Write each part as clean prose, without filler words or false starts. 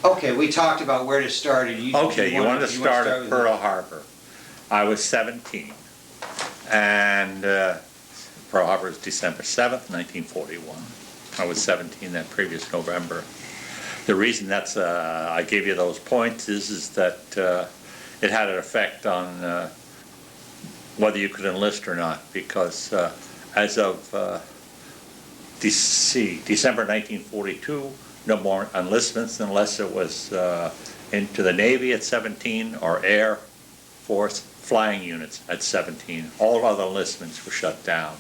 Okay, we talked about where to start. Okay, you wanted to start at Pearl Harbor. I was 17, and Pearl Harbor is December 7th, 1941. I was 17 that previous November. The reason that's I gave you those points is that it had an effect on whether you could enlist or not, because as of December 1942, no more enlistments unless it was into the Navy at 17 or Air Force flying units at 17. All other enlistments were shut down.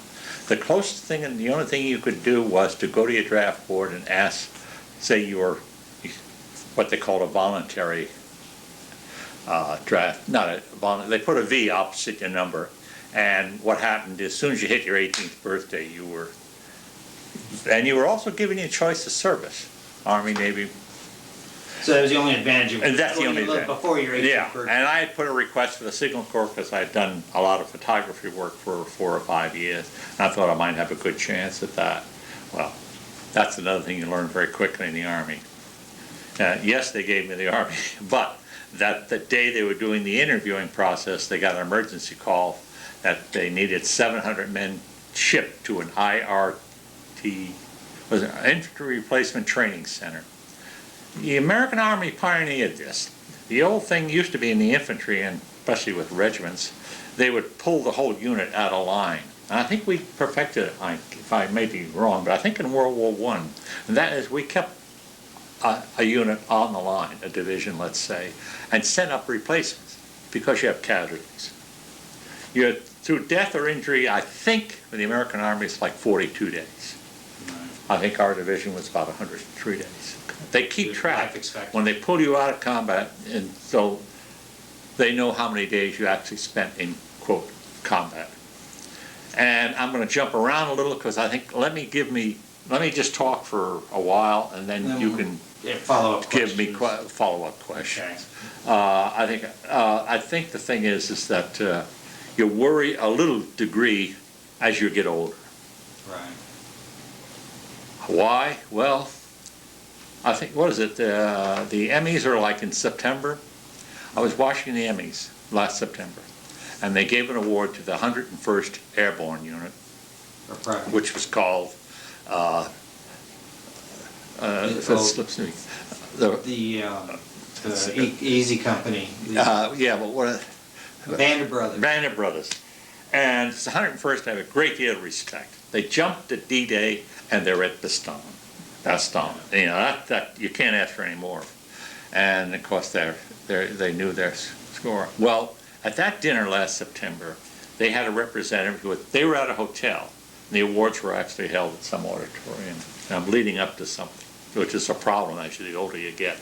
The closest thing and the only thing you could do was to go to your draft board and ask, say you were what they called a voluntary draft, not a voluntary, they put a V opposite your number, and what happened is as soon as you hit your 18th birthday, you were also given you a choice of service, Army, Navy. So that was the only advantage of And that's the only advantage. Before your 18th birthday. And I had put a request for the Signal Corps because I had done a lot of photography work for 4 or 5 years, and I thought I might have a good chance at that. Well, that's another thing you learn very quickly in the Army. Yes, they gave me the Army, but that the day they were doing the interviewing process, they got an emergency call that they needed 700 men shipped to an IRT, was an Infantry Replacement Training Center. The American Army pioneered this. The old thing used to be in the infantry, and especially with regiments, they would pull the whole unit out of line. And I think we perfected it, if I may be wrong, but I think in World War I, and that is we kept a unit on the line, a division, let's say, and sent up replacements because you have casualties. You had, through death or injury, I think in the American Army it's like 42 days. I think our division was about 103 days. They keep track when they pull you out of combat, and so they know how many days you actually spent in, quote, combat. And I'm going to jump around a little because I think, let me just talk for a while, and then you can give me follow-up questions. Okay. I think the thing is that you worry a little degree as you get older. Right. Why? Well, I think, what is it? The Emmys are like in September. I was watching the Emmys last September, and they gave an award to the 101st Airborne Unit, which was called the Easy Company. Yeah, but what? Band of Brothers. Band of Brothers. And it's the 101st. I have a great deal of respect. They jumped at D-Day, and they're at Bastogne. You know, that you can't ask for any more. And of course, they knew their score. Well, at that dinner last September, they had a representative they were at a hotel. And the awards were actually held at some auditorium. And I'm leading up to something, which is a problem actually the older you get.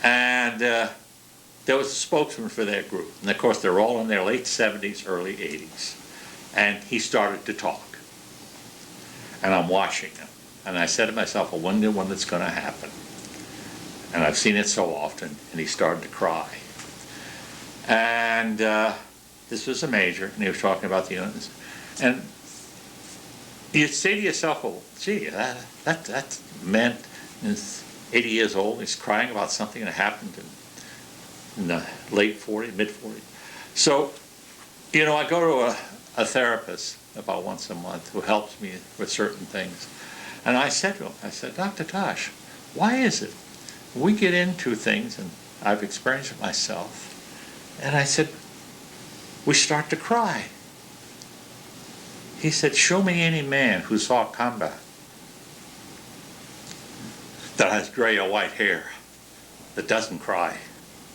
And there was a spokesman for their group. And of course, they're all in their late 70s, early 80s. And he started to talk. And I'm watching him. And I said to myself, I wonder when it's going to happen. And I've seen it so often. And he started to cry. And this was a major, and he was talking about the units. And you'd say to yourself, well, gee, that man is 80 years old. He's crying about something that happened in the late 40s, mid 40s. So, you know, I go to a therapist about once a month who helps me with certain things. And I said to him, Dr. Tosh, why is it we get into things, and I've experienced it myself, and I said, we start to cry. He said, show me any man who saw combat that has gray or white hair that doesn't cry.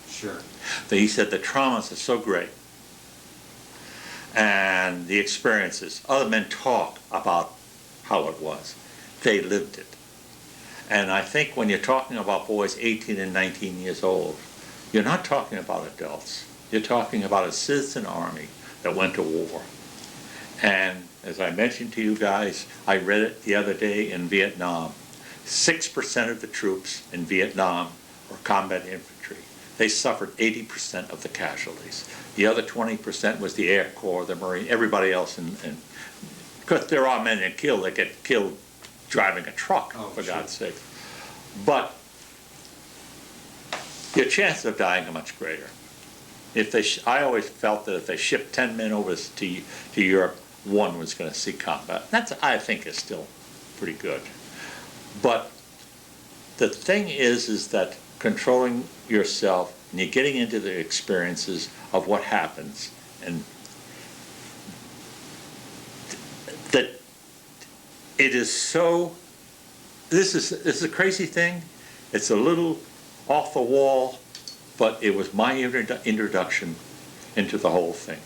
Sure. He said the traumas are so great, and the experiences. Other men talk about how it was. They lived it. And I think when you're talking about boys 18 and 19 years old, you're not talking about adults. You're talking about a citizen army that went to war. And as I mentioned to you guys, I read it the other day in Vietnam. 6% of the troops in Vietnam were combat infantry. They suffered 80% of the casualties. The other 20% was the Air Corps, the Marine, everybody else. Because there are men that get killed driving a truck, for God's sake. But your chances of dying are much greater. If they, I always felt that if they shipped 10 men over to Europe, one was going to see combat. That's, I think, is still pretty good. But the thing is that controlling yourself and you're getting into the experiences of what happens, and that it is so. This is a crazy thing. It's a little off the wall, but it was my introduction into the whole thing.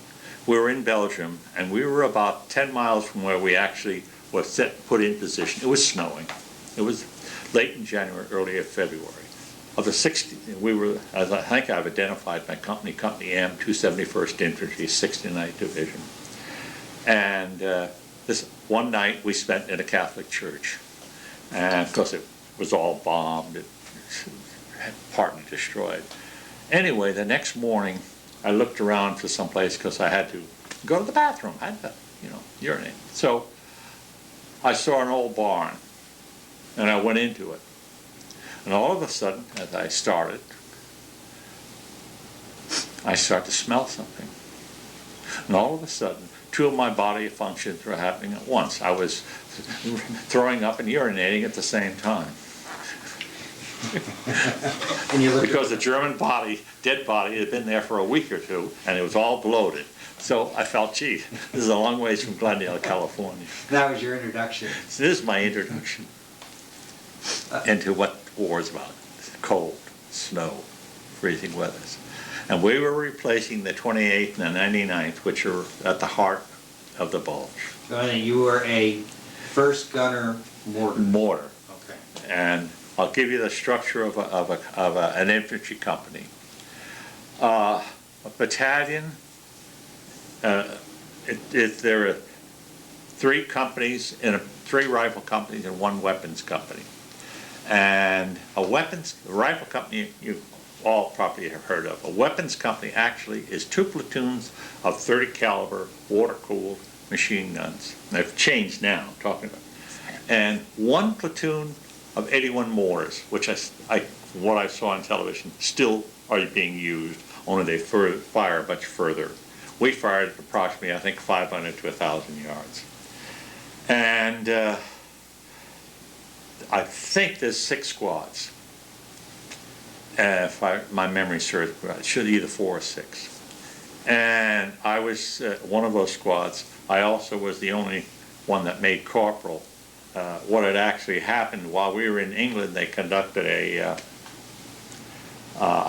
We were in Belgium, and we were about 10 miles from where we actually were put in position. It was snowing. It was late in January, early February. Of the 60, we were, as I think I've identified my company, Company M, 271st Infantry, 69th Division. And this one night we spent in a Catholic church. And of course it was all bombed, it partly destroyed. Anyway, the next morning I looked around for some place because I had to go to the bathroom. I had to, urinate. So I saw an old barn and I went into it. And all of a sudden, as I started, I started to smell something. And all of a sudden, two of my body functions were happening at once. I was throwing up and urinating at the same time. And you looked Because the German body, dead body, had been there for a week or two, and it was all bloated. So I felt, gee, this is a long ways from Glendale, California. that was your introduction. So this is my introduction into what war is about. Cold, snow, freezing weathers. And we were replacing the 28th and the 99th, which are at the heart of the Bulge. So you were a first gunner mortar. Mortar. Okay. And I'll give you the structure of an infantry company. A battalion, there are three companies, three rifle companies and one weapons company. And a rifle company you all probably have heard of. A weapons company actually is two platoons of 30 caliber water-cooled machine guns. They've changed now, I'm talking about. And one platoon of 81 mortars, which what I saw on television, still are being used, only they fire much further. We fired at approximately, I think, 500 to 1,000 yards. And I think there's 6 squads. If my memory serves, it should either 4 or 6. And I was one of those squads. I also was the only one that made corporal. What had actually happened while we were in England, they conducted a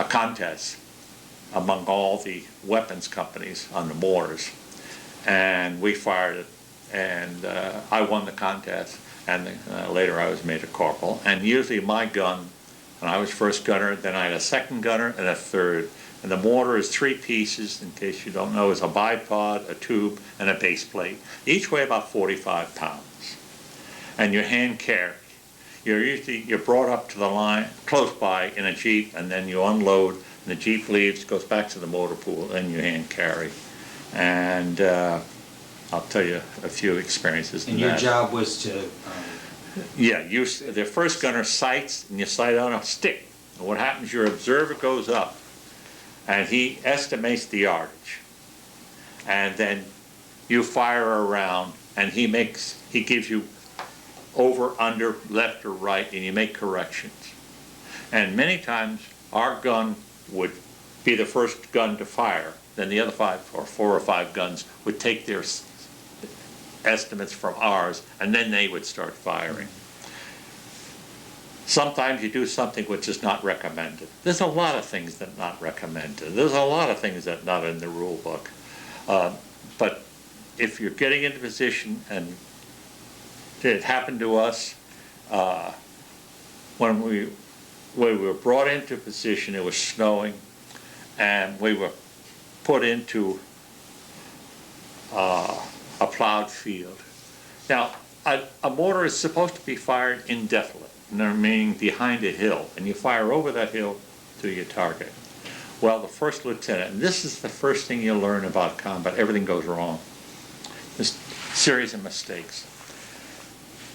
contest among all the weapons companies on the mortars, and we fired it, and I won the contest, and later I was made a corporal. And usually my gun, and I was first gunner, then I had a second gunner and a third. And the mortar is 3 pieces, in case you don't know, is a bipod, a tube, and a base plate. Each weigh about 45 pounds. And your hand carry. You're brought up to the line, close by, in a Jeep, and then you unload, and the Jeep leaves, goes back to the motor pool, and you hand carry. And I'll tell you a few experiences in And that. your job was to... Yeah, the first gunner sights, and you sight on a stick. And what happens, your observer goes up, and he estimates the yardage. And then you fire around, and he gives you over, under, left, or right, and you make corrections. And many times, our gun would be the first gun to fire. Then the other 4 or 5 guns would take their estimates from ours, and then they would start firing. Sometimes you do something which is not recommended. There's a lot of things that are not recommended. There's a lot of things that are not in the rule book. But if you're getting into position, and it happened to us when we were brought into position, it was snowing, and we were put into a plowed field. Now, a mortar is supposed to be fired indefinitely, meaning behind a hill, and you fire over that hill to your target. Well, the first lieutenant, and this is the first thing you learn about combat, everything goes wrong. There's a series of mistakes.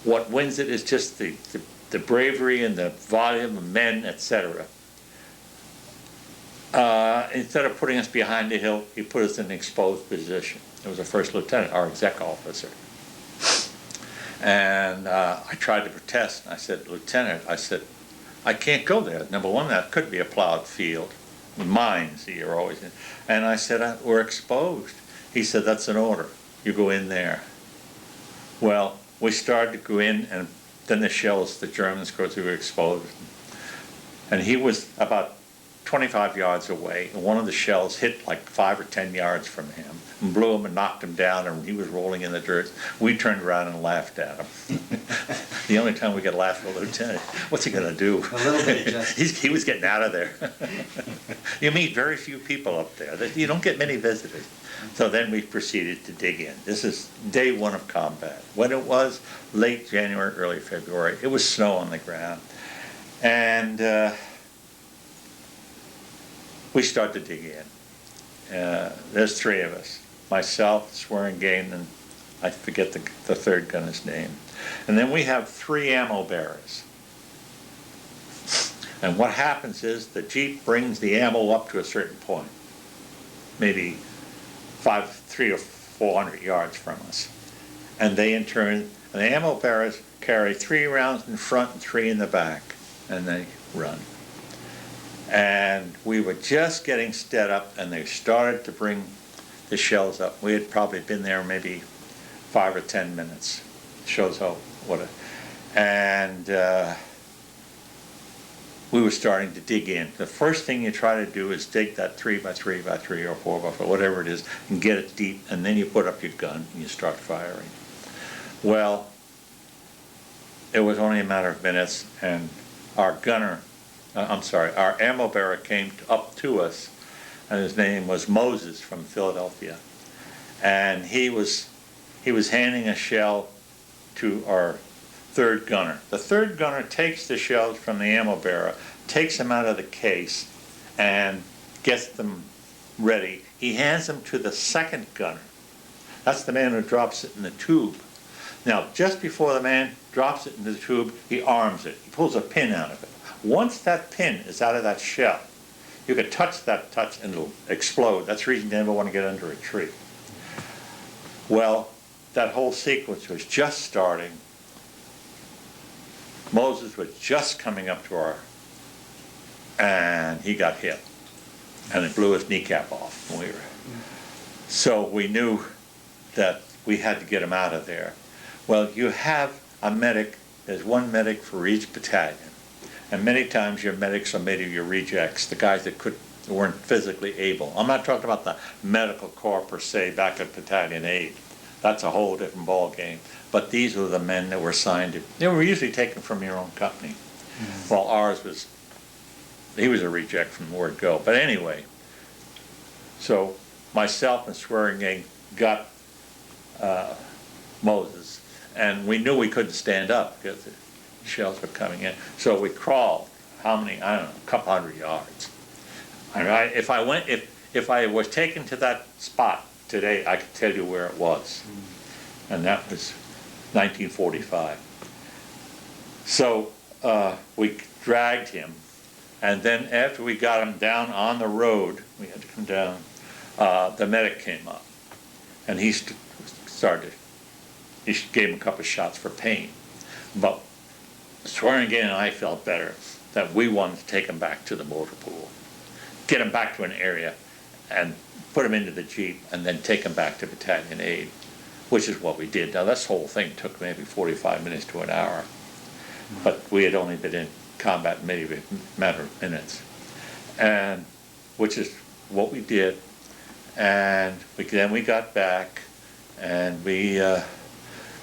What wins it is just the bravery and the volume of men, etc. Instead of putting us behind the hill, he put us in an exposed position. It was a first lieutenant, our exec officer. And I tried to protest, and I said, Lieutenant, I said, I can't go there. Number one, that could be a plowed field, mines that you're always in. And I said, we're exposed. He said, that's an order. You go in there. Well, we started to go in, and then the shells, the Germans, of course, we were exposed. And he was about 25 yards away, and one of the shells hit like 5 or 10 yards from him and blew him and knocked him down, and he was rolling in the dirt. We turned around and laughed at him. The only time we could laugh at a lieutenant. What's he going to do? A little bit of justice. He was getting out of there. You meet very few people up there. You don't get many visitors. So then we proceeded to dig in. This is day one of combat. When it was late January, early February, it was snow on the ground. And we start to dig in. There's 3 of us. Myself, Swearingen, and I forget the third gunner's name. And then we have 3 ammo bearers. And what happens is the Jeep brings the ammo up to a certain point, maybe 300 or 400 yards from us. And they in turn, the ammo bearers carry 3 rounds in front and 3 in the back, and they run. And we were just getting stead up, and they started to bring the shells up. We had probably been there maybe 5 or 10 minutes. Shows how and we were starting to dig in. The first thing you try to do is dig that 3 by 3 by 3 or 4 by 4, whatever it is, and get it deep, and then you put up your gun and you start firing. Well, it was only a matter of minutes, and our our ammo bearer came up to us, and his name was Moses from Philadelphia. And he was handing a shell to our 3rd gunner. The 3rd gunner takes the shells from the ammo bearer, takes them out of the case, and gets them ready. He hands them to the 2nd gunner. That's the man who drops it in the tube. Now, just before the man drops it into the tube, he arms it. He pulls a pin out of it. Once that pin is out of that shell, you can touch and it'll explode. That's the reason you never want to get under a tree. Well, that whole sequence was just starting. Moses was just coming up to and he got hit. And it blew his kneecap off. So we knew that we had to get him out of there. Well, you have a medic. There's 1 medic for each battalion. And many times your medics are made of your rejects, the guys that weren't physically able. I'm not talking about the medical corps per se back at Battalion 8. That's a whole different ball game. But these were the men that were assigned to. They were usually taken from your own company. Mm-hmm. Well, ours was, he was a reject from the word go. But anyway, so myself and Swearingen got Moses, and we knew we couldn't stand up because the shells were coming in. So we crawled, how many, I don't know, a couple hundred yards. And if I was taken to that spot today, I could tell you where it was. And that was 1945. So we dragged him, and then after we got him down on the road, we had to come down, the medic came up, and he gave him a couple of shots for pain. But Swearingen and I felt better that we wanted to take him back to the motor pool, get him back to an area, and put him into the Jeep, and then take him back to Battalion 8, which is what we did. Now, this whole thing took maybe 45 minutes to an hour, but we had only been in combat maybe a matter of minutes, and which is what we did. And then we got back, and we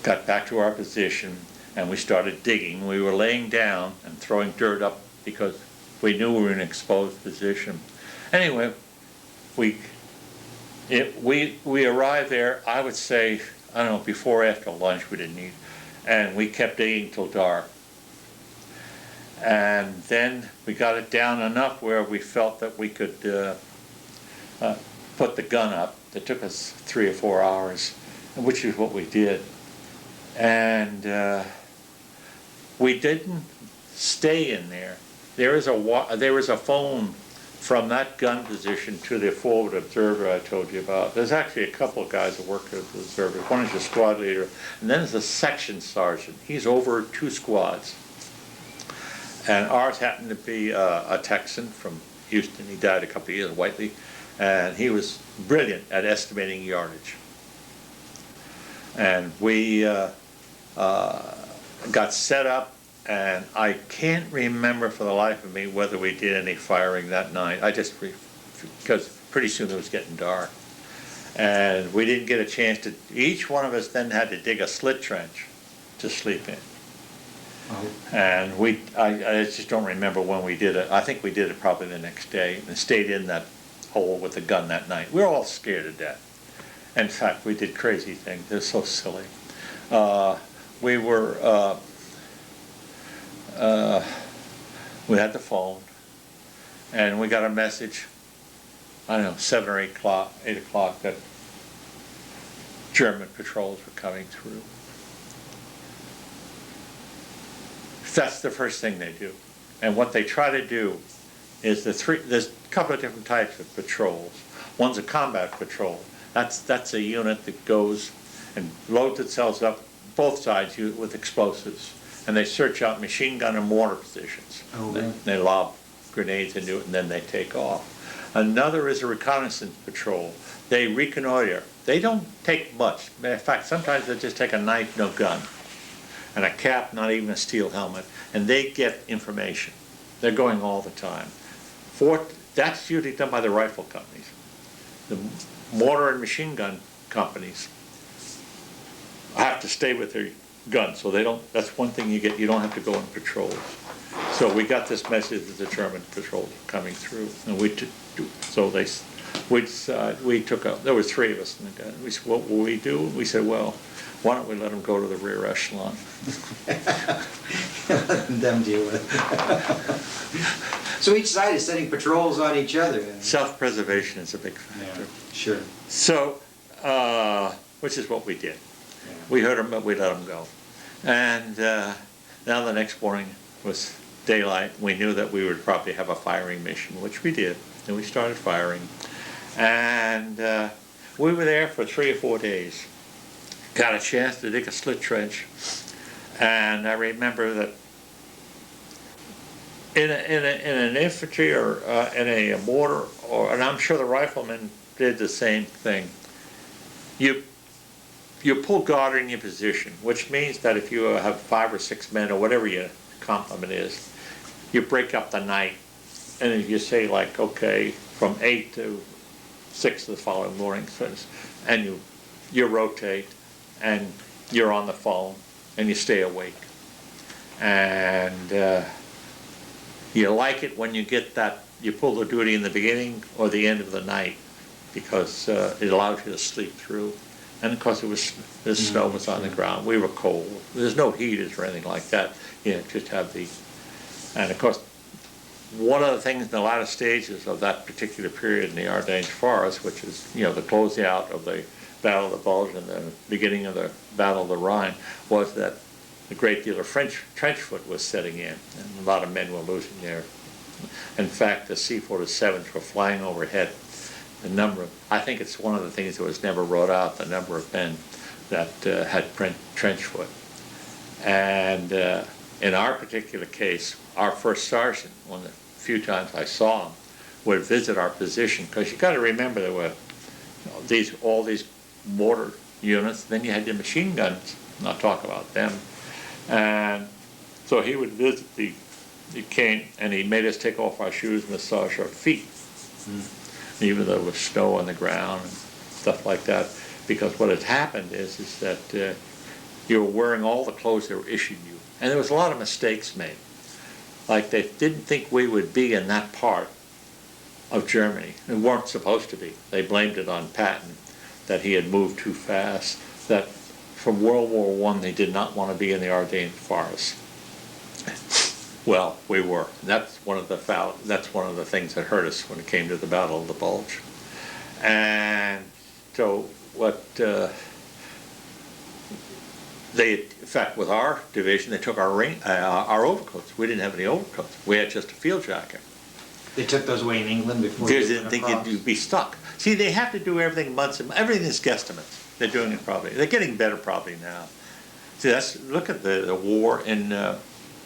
got back to our position, and we started digging. We were laying down and throwing dirt up because we knew we were in an exposed position. Anyway, we arrived there, I would say, I don't know, before or after lunch we didn't eat, and we kept digging till dark. And then we got it down enough where we felt that we could put the gun up. It took us 3 or 4 hours, which is what we did. And we didn't stay in there. There was a phone from that gun position to the forward observer I told you about, there's actually a couple of guys that work as observers. One is the squad leader, and then there's a section sergeant. He's over 2 squads. And ours happened to be a Texan from Houston. He died a couple of years, Whiteley, and he was brilliant at estimating yardage. And we got set up, and I can't remember for the life of me whether we did any firing that night. Because pretty soon it was getting dark. And we didn't get a chance to, each one of us then had to dig a slit trench to sleep in. Oh. And I just don't remember when we did it. I think we did it probably the next day and stayed in that hole with the gun that night. We were all scared to death. In fact, we did crazy things. They're so silly. We had the phone, and we got a message, I don't know, 7 or 8 o'clock, that German patrols were coming through. That's the first thing they do. And what they try to do is there's a couple of different types of patrols. One's a combat patrol. That's a unit that goes and loads itself up both sides with explosives. And they search out machine gun and mortar positions. Oh, really? They lob grenades into it, and then they take off. Another is a reconnaissance patrol. They reconnoiter. They don't take much. In fact, sometimes they just take a knife, no gun, and a cap, not even a steel helmet, and they get information. They're going all the time. That's usually done by the rifle companies. The mortar and machine gun companies have to stay with their guns, so they don't. That's one thing you get. You don't have to go on patrols. So we got this message that the German patrols were coming through, and we took there were 3 of us in the gun. We said, what will we do? We said, well, why don't we let them go to the rear echelon? Let them deal with it. So each side is setting patrols on each other. Self-preservation is a big factor. Yeah, sure. So, which is what we did. Yeah. We heard them, but we let them go. And now the next morning was daylight. We knew that we would probably have a firing mission, which we did. And we started firing. And we were there for 3 or 4 days. Got a chance to dig a slit trench. And I remember that in an infantry or in a mortar, and I'm sure the riflemen did the same thing, you pull guard in your position, which means that if you have 5 or 6 men or whatever your complement is, you break up the night, and if you say like, okay, from 8 to 6 the following morning, and you rotate, and you're on the phone, and you stay awake, and you like it when you get that, you pull the duty in the beginning or the end of the night, because it allows you to sleep through. And of course, the snow was on the ground. We were cold. There's no heaters or anything like that. You just have and of course, one of the things in the latter stages of that particular period in the Ardennes Forest, which is, the closeout of the Battle of the Bulge and the beginning of the Battle of the Rhine, was that a great deal of French trench foot was setting in, and a lot of men were losing their. In fact, the C-47s were flying overhead. I think it's one of the things that was never wrote out, the number of men that had trench foot. And in our particular case, our first sergeant, one of the few times I saw him, would visit our position, because you got to remember there were all these mortar units, then you had the machine guns, not talk about them. And so he would visit he came and he made us take off our shoes and massage our feet. Even though there was snow on the ground and stuff like that, because what had happened is that you were wearing all the clothes they were issuing you, and there was a lot of mistakes made. Like they didn't think we would be in that part of Germany. We weren't supposed to be. They blamed it on Patton, that he had moved too fast. That from World War I, they did not want to be in the Ardennes Forest. Well, we were. That's one of the things that hurt us when it came to the Battle of the Bulge. And so in fact, with our division, they took our overcoats. We didn't have any overcoats. We had just a field jacket. They took those away in England before They they didn't went think across? you'd be stuck. See, they have to do everything months and everything is guesstimates. They're doing it probably. They're getting better probably now. See, look at the war in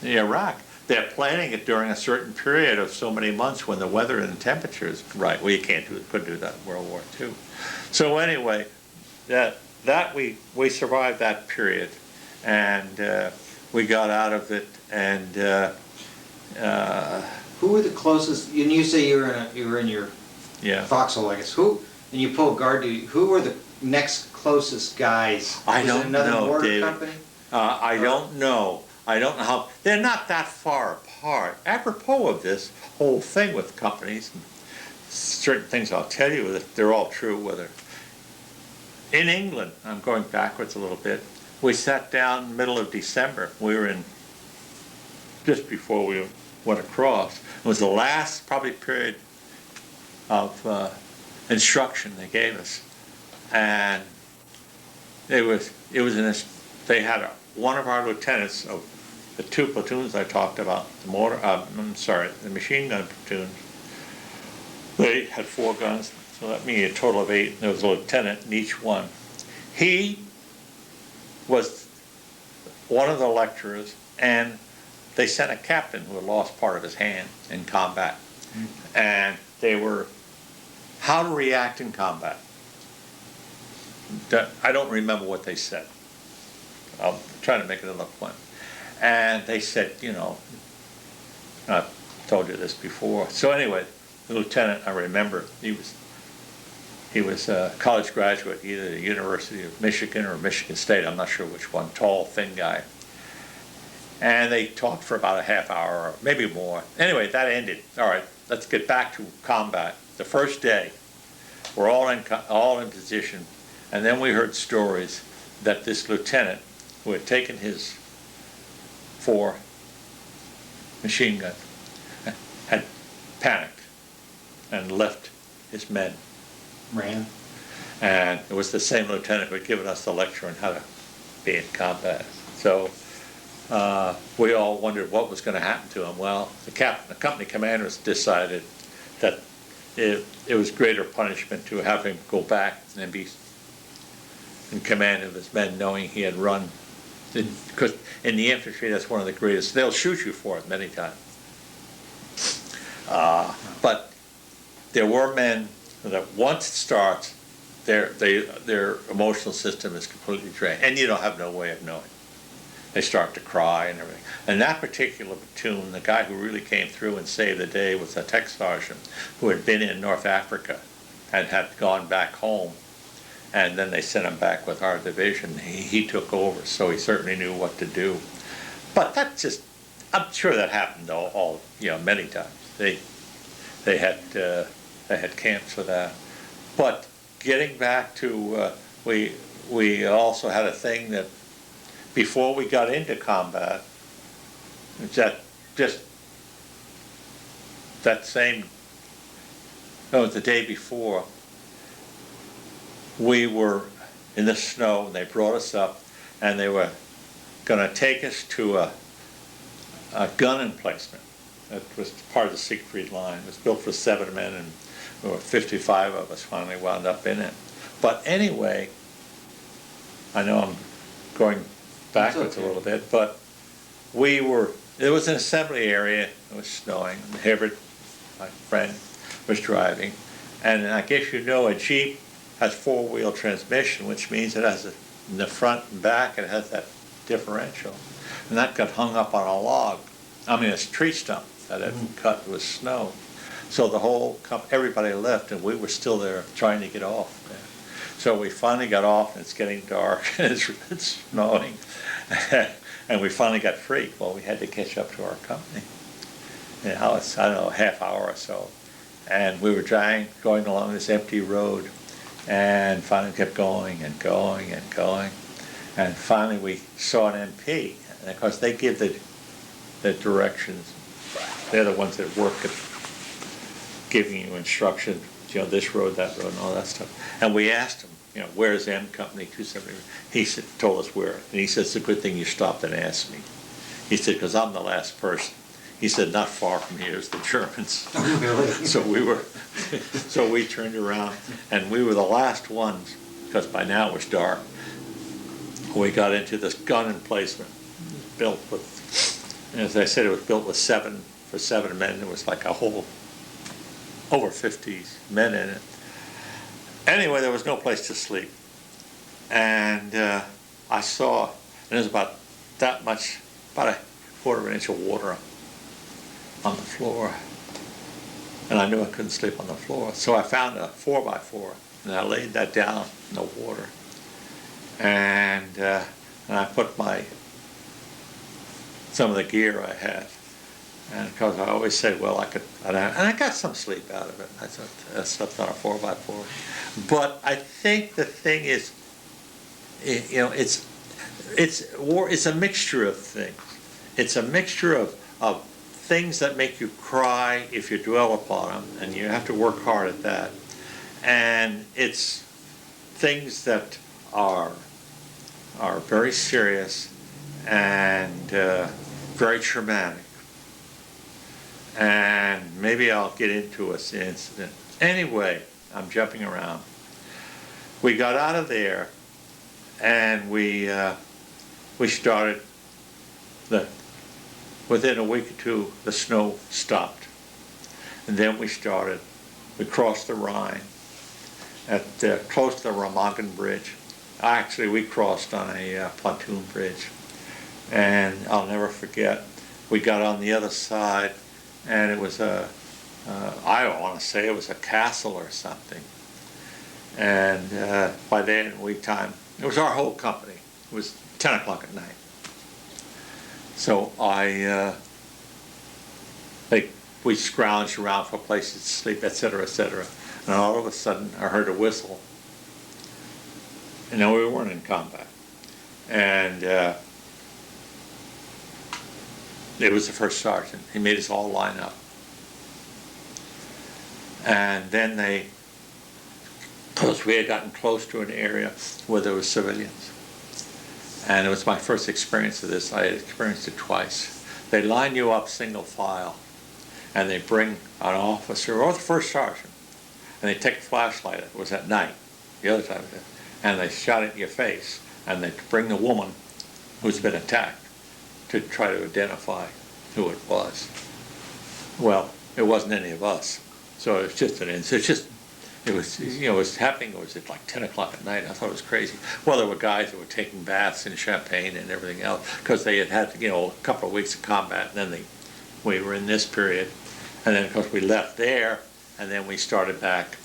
Iraq. They're planning it during a certain period of so many months when the weather and the temperature is right. Well, you couldn't do that in World War II. So anyway, we survived that period, and we got out of it, and Who were the closest, and you say you were in your yeah. foxhole, I guess, and you pulled guard duty, who were the next closest guys? I Was it don't another know, mortar David. company? I don't know. I don't know how, they're not that far apart. Apropos of this whole thing with companies, certain things I'll tell you that they're all true, whether in England, I'm going backwards a little bit, we sat down middle of December. We were in, just before we went across. It was the last probably period of instruction they gave us. And it was in this, they had one of our lieutenants of the two platoons I talked about, the machine gun platoon. They had 4 guns, so that means a total of 8. There was a lieutenant in each one. He was one of the lecturers, and they sent a captain who had lost part of his hand in combat. And they were how to react in combat. I don't remember what they said. I'll try to make it look fun. And they said, I told you this before. So anyway, the lieutenant, I remember, he was a college graduate, either the University of Michigan or Michigan State, I'm not sure which one, tall, thin guy. And they talked for about a half hour, or maybe more. Anyway, that ended. All right, let's get back to combat. The first day, we're all in position, and then we heard stories that this lieutenant, who had taken his 4 machine gun, had panicked and left his men. Ran. And it was the same lieutenant who had given us the lecture on how to be in combat. So we all wondered what was going to happen to him. Well, the company commanders decided that it was greater punishment to have him go back and be in command of his men, knowing he had run. Because in the infantry, that's one of the greatest. They'll shoot you for it many times. But there were men that once it starts, their emotional system is completely drained, and you don't have no way of knowing. They start to cry and everything. And that particular platoon, the guy who really came through and saved the day was a tech sergeant who had been in North Africa and had gone back home. And then they sent him back with our division. He took over, so he certainly knew what to do. But that just, I'm sure that happened many times. They had camps for that. But getting back to, we also had a thing that before we got into combat, the day before, we were in the snow, and they brought us up, and they were going to take us to a gun emplacement. That was part of the Siegfried Line. It was built for 7 men, and there were 55 of us finally wound up in it. But anyway, I know I'm going backwards a little bit, but there was an assembly area, it was snowing, and Hibbert, my friend, was driving, and I guess a Jeep has 4-wheel transmission, which means it has in the front and back, it has that differential, and that got hung up on a log, a tree stump that had been cut with snow. So everybody left, and we were still there trying to get off. So we finally got off, and it's getting dark, and it's snowing. And we finally got free. Well, we had to catch up to our company. It's, I don't know, a half hour or so. And we were going along this empty road, and finally kept going and going and going. And finally we saw an MP. And of course they give the directions. They're the ones that work at giving you instruction, this road, that road, and all that stuff. And we asked him, where's M Company 270? He told us where. And he said, it's a good thing you stopped and asked me. He said, because I'm the last person. He said, not far from here is the Germans. Really? So we turned around, and we were the last ones, because by now it was dark. We got into this gun emplacement, built with, as I said, it was built with for seven men. There was like a whole, over 50 men in it. Anyway, there was no place to sleep. And I saw, and there's about that much, about a quarter of an inch of water on the floor. And I knew I couldn't sleep on the floor. So I found a 4x4, and I laid that down in the water. And I put some of the gear I had. And because I always said, well, I could, and I got some sleep out of it. I slept on a 4x4. But I think the thing is, you know, it's a mixture of things. It's a mixture of things that make you cry if you dwell upon them, and you have to work hard at that. And it's things that are very serious and very traumatic. And maybe I'll get into an incident. Anyway, I'm jumping around. We got out of there, and we started. Within a week or two, the snow stopped, and then we crossed the Rhine at close to the Remagen Bridge. Actually, we crossed on a pontoon bridge, and I'll never forget. We got on the other side, and it was I don't want to say it was a castle or something. And by then, it was our whole company. It was 10 o'clock at night. So we scrounged around for places to sleep, etc., etc. And all of a sudden, I heard a whistle. And no, we weren't in combat. And it was the first sergeant. He made us all line up. And then because we had gotten close to an area where there were civilians. And it was my first experience of this. I had experienced it twice. They line you up single file, and they bring an officer or the first sergeant, and they take a flashlight. It was at night, the other time, and they shot it in your face, and they bring the woman who's been attacked to try to identify who it was. Well, it wasn't any of us, so it was just it was happening. It was at like 10 o'clock at night. I thought it was crazy. Well, there were guys that were taking baths in champagne and everything else because they had a couple of weeks of combat, and then we were in this period, and then of course we left there, and then we started back.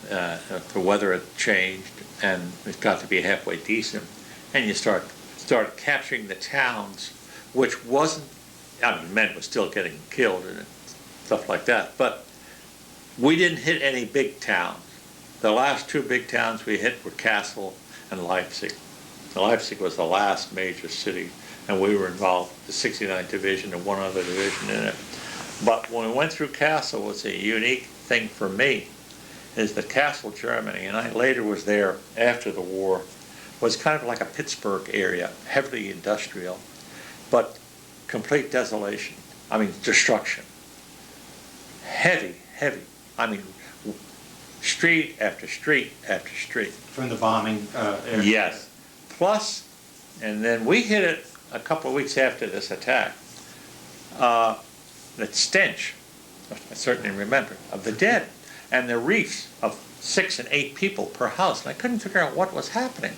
The weather had changed, and it got to be halfway decent, and you started capturing the towns, which wasn't. I mean, men were still getting killed and stuff like that, but we didn't hit any big towns. The last two big towns we hit were Kassel and Leipzig. Leipzig was the last major city, and we were involved, the 69th Division and one other division in it. But when we went through Kassel, what's a unique thing for me is that Kassel, Germany, and I later was there after the war, was kind of like a Pittsburgh area, heavily industrial, but complete desolation. I mean, destruction. Heavy. I mean, street after street after street. From the bombing area? Yes. Plus, and then we hit it a couple of weeks after this attack. The stench, I certainly remember, of the dead, and the reefs of 6 and 8 people per house. And I couldn't figure out what was happening.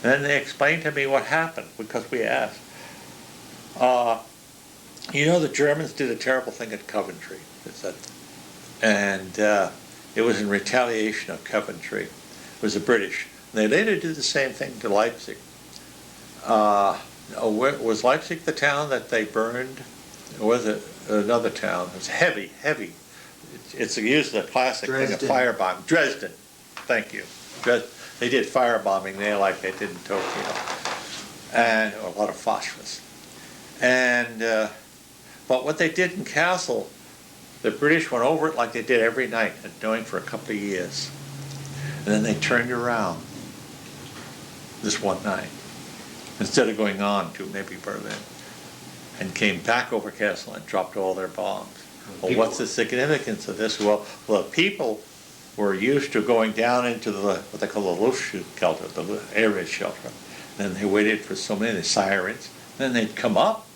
And then they explained to me what happened, because we asked. The Germans did a terrible thing at Coventry. And it was in retaliation of Coventry. It was the British. And they later did the same thing to Leipzig. Was Leipzig the town that they burned? Or was it another town? It was heavy. It's used as a classic thing of firebomb. Dresden. Thank you. They did firebombing there like they did in Tokyo. And a lot of phosphorus. And but what they did in Kassel, the British went over it like they did every night, and doing for a couple of years. And then they turned around this one night, instead of going on to maybe Berlin. and came back over Castle and dropped all their bombs. Well, People- what's the significance of this? Well, the people were used to going down into what they call the Luftschutzkeller, the air raid shelter. Then they waited for so many sirens, then they'd come up.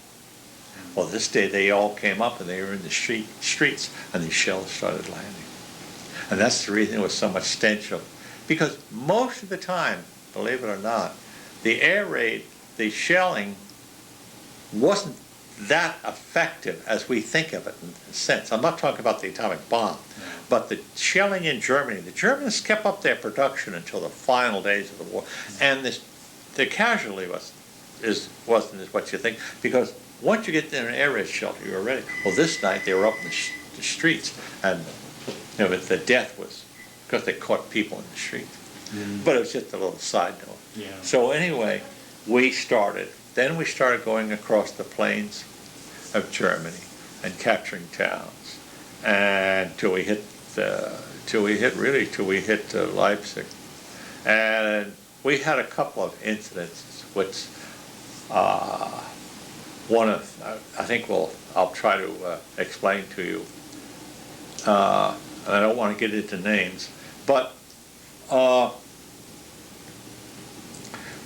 Well, this day they all came up and they were in the streets, and these shells started landing. And that's the reason there was so much stench of, because most of the time, believe it or not, the air raid, the shelling wasn't that effective as we think of it in a sense. I'm not talking about the atomic bomb, but the shelling in Germany, the Germans kept up their production until the final days of the war. And the casualty wasn't as what you think, because once you get in an air raid shelter, you're ready. Well, this night they were up in the streets, and the death was because they caught people in the streets. But it was just a little side note. Yeah. So anyway, we started going across the plains of Germany and capturing towns, and till we hit Leipzig, and we had a couple of incidents which I'll try to explain to you. And I don't want to get into names, but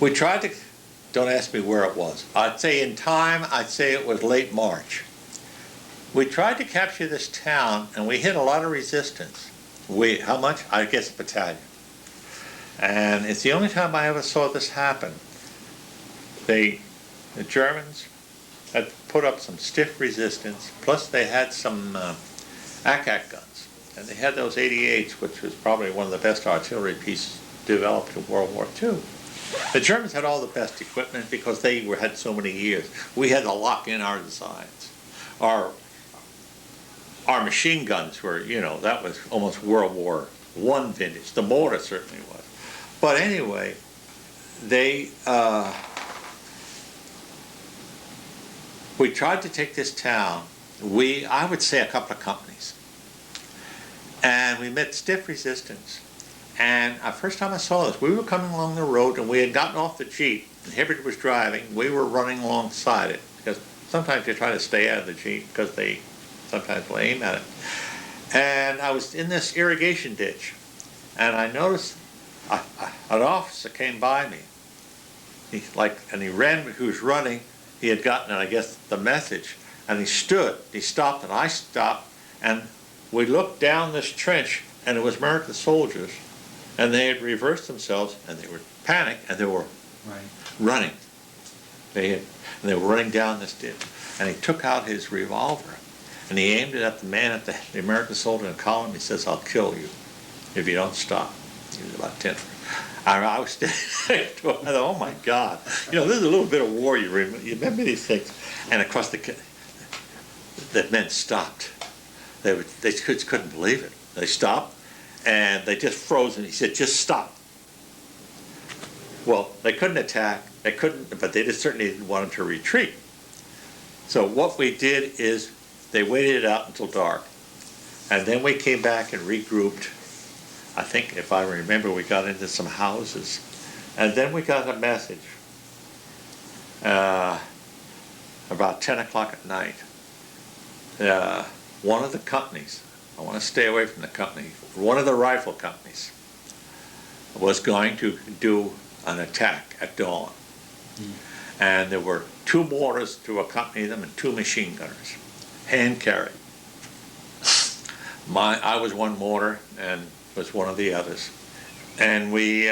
we tried to, don't ask me where it was. I'd say it was late March. We tried to capture this town, and we hit a lot of resistance. How much? I guess a battalion. And it's the only time I ever saw this happen. The Germans had put up some stiff resistance, plus they had some ACAC guns. And they had those 88s, which was probably one of the best artillery pieces developed in World War II. The Germans had all the best equipment because they had so many years. We had to lock in our designs. Our machine guns were, that was almost World War I vintage. The mortar certainly was. But anyway, we tried to take this town. I would say a couple of companies. And we met stiff resistance. And the first time I saw this, we were coming along the road, and we had gotten off the Jeep, and Hibbert was driving. We were running alongside it, because sometimes you try to stay out of the Jeep, because they sometimes will aim at it. And I was in this irrigation ditch, and I noticed an officer came by me. He was running. He had gotten, I guess, the message, and he stopped, and I stopped, and we looked down this trench, and it was American soldiers, and they had reversed themselves, and they were panicked, and they were running. They were running down this ditch, and he took out his revolver, and he aimed it at the man, at the American soldier in the column. He says, "I'll kill you if you don't stop." He was about 10. I was standing next to him. I thought, oh my God. This is a little bit of war. You remember these things. And of course, the men stopped. They just couldn't believe it. They stopped, and they just froze, and he said, "Just stop." Well, they couldn't attack. But they certainly didn't want him to retreat. So what we did is they waited it out until dark. And then we came back and regrouped. I think, if I remember, we got into some houses. And then we got a message about 10 o'clock at night. One of the companies, I want to stay away from the company, one of the rifle companies was going to do an attack at dawn. And there were 2 mortars to accompany them and 2 machine gunners, hand carried. I was one mortar and was one of the others. And we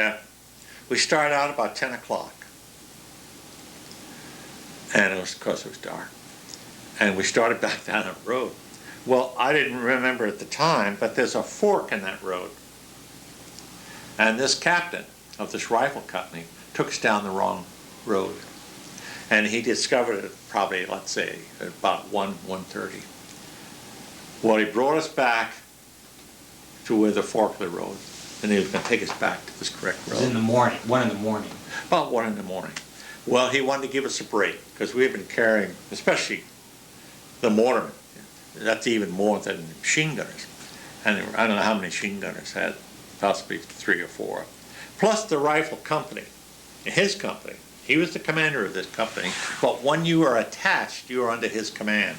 started out about 10 o'clock. And of course it was dark. And we started back down that road. Well, I didn't remember at the time, but there's a fork in that road. And this captain of this rifle company took us down the wrong road. And he discovered it probably, let's say, at about 1:30. Well, he brought us back to where the fork of the road, and he was going to take us back to this correct road. It was in the morning, 1 in the morning. About 1 in the morning. Well, he wanted to give us a break, because we had been carrying, especially the mortarmen, that's even more than machine gunners. And I don't know how many machine gunners had, possibly 3 or 4. Plus the rifle company, his company, He was the commander of this company, but when you were attached, you were under his command.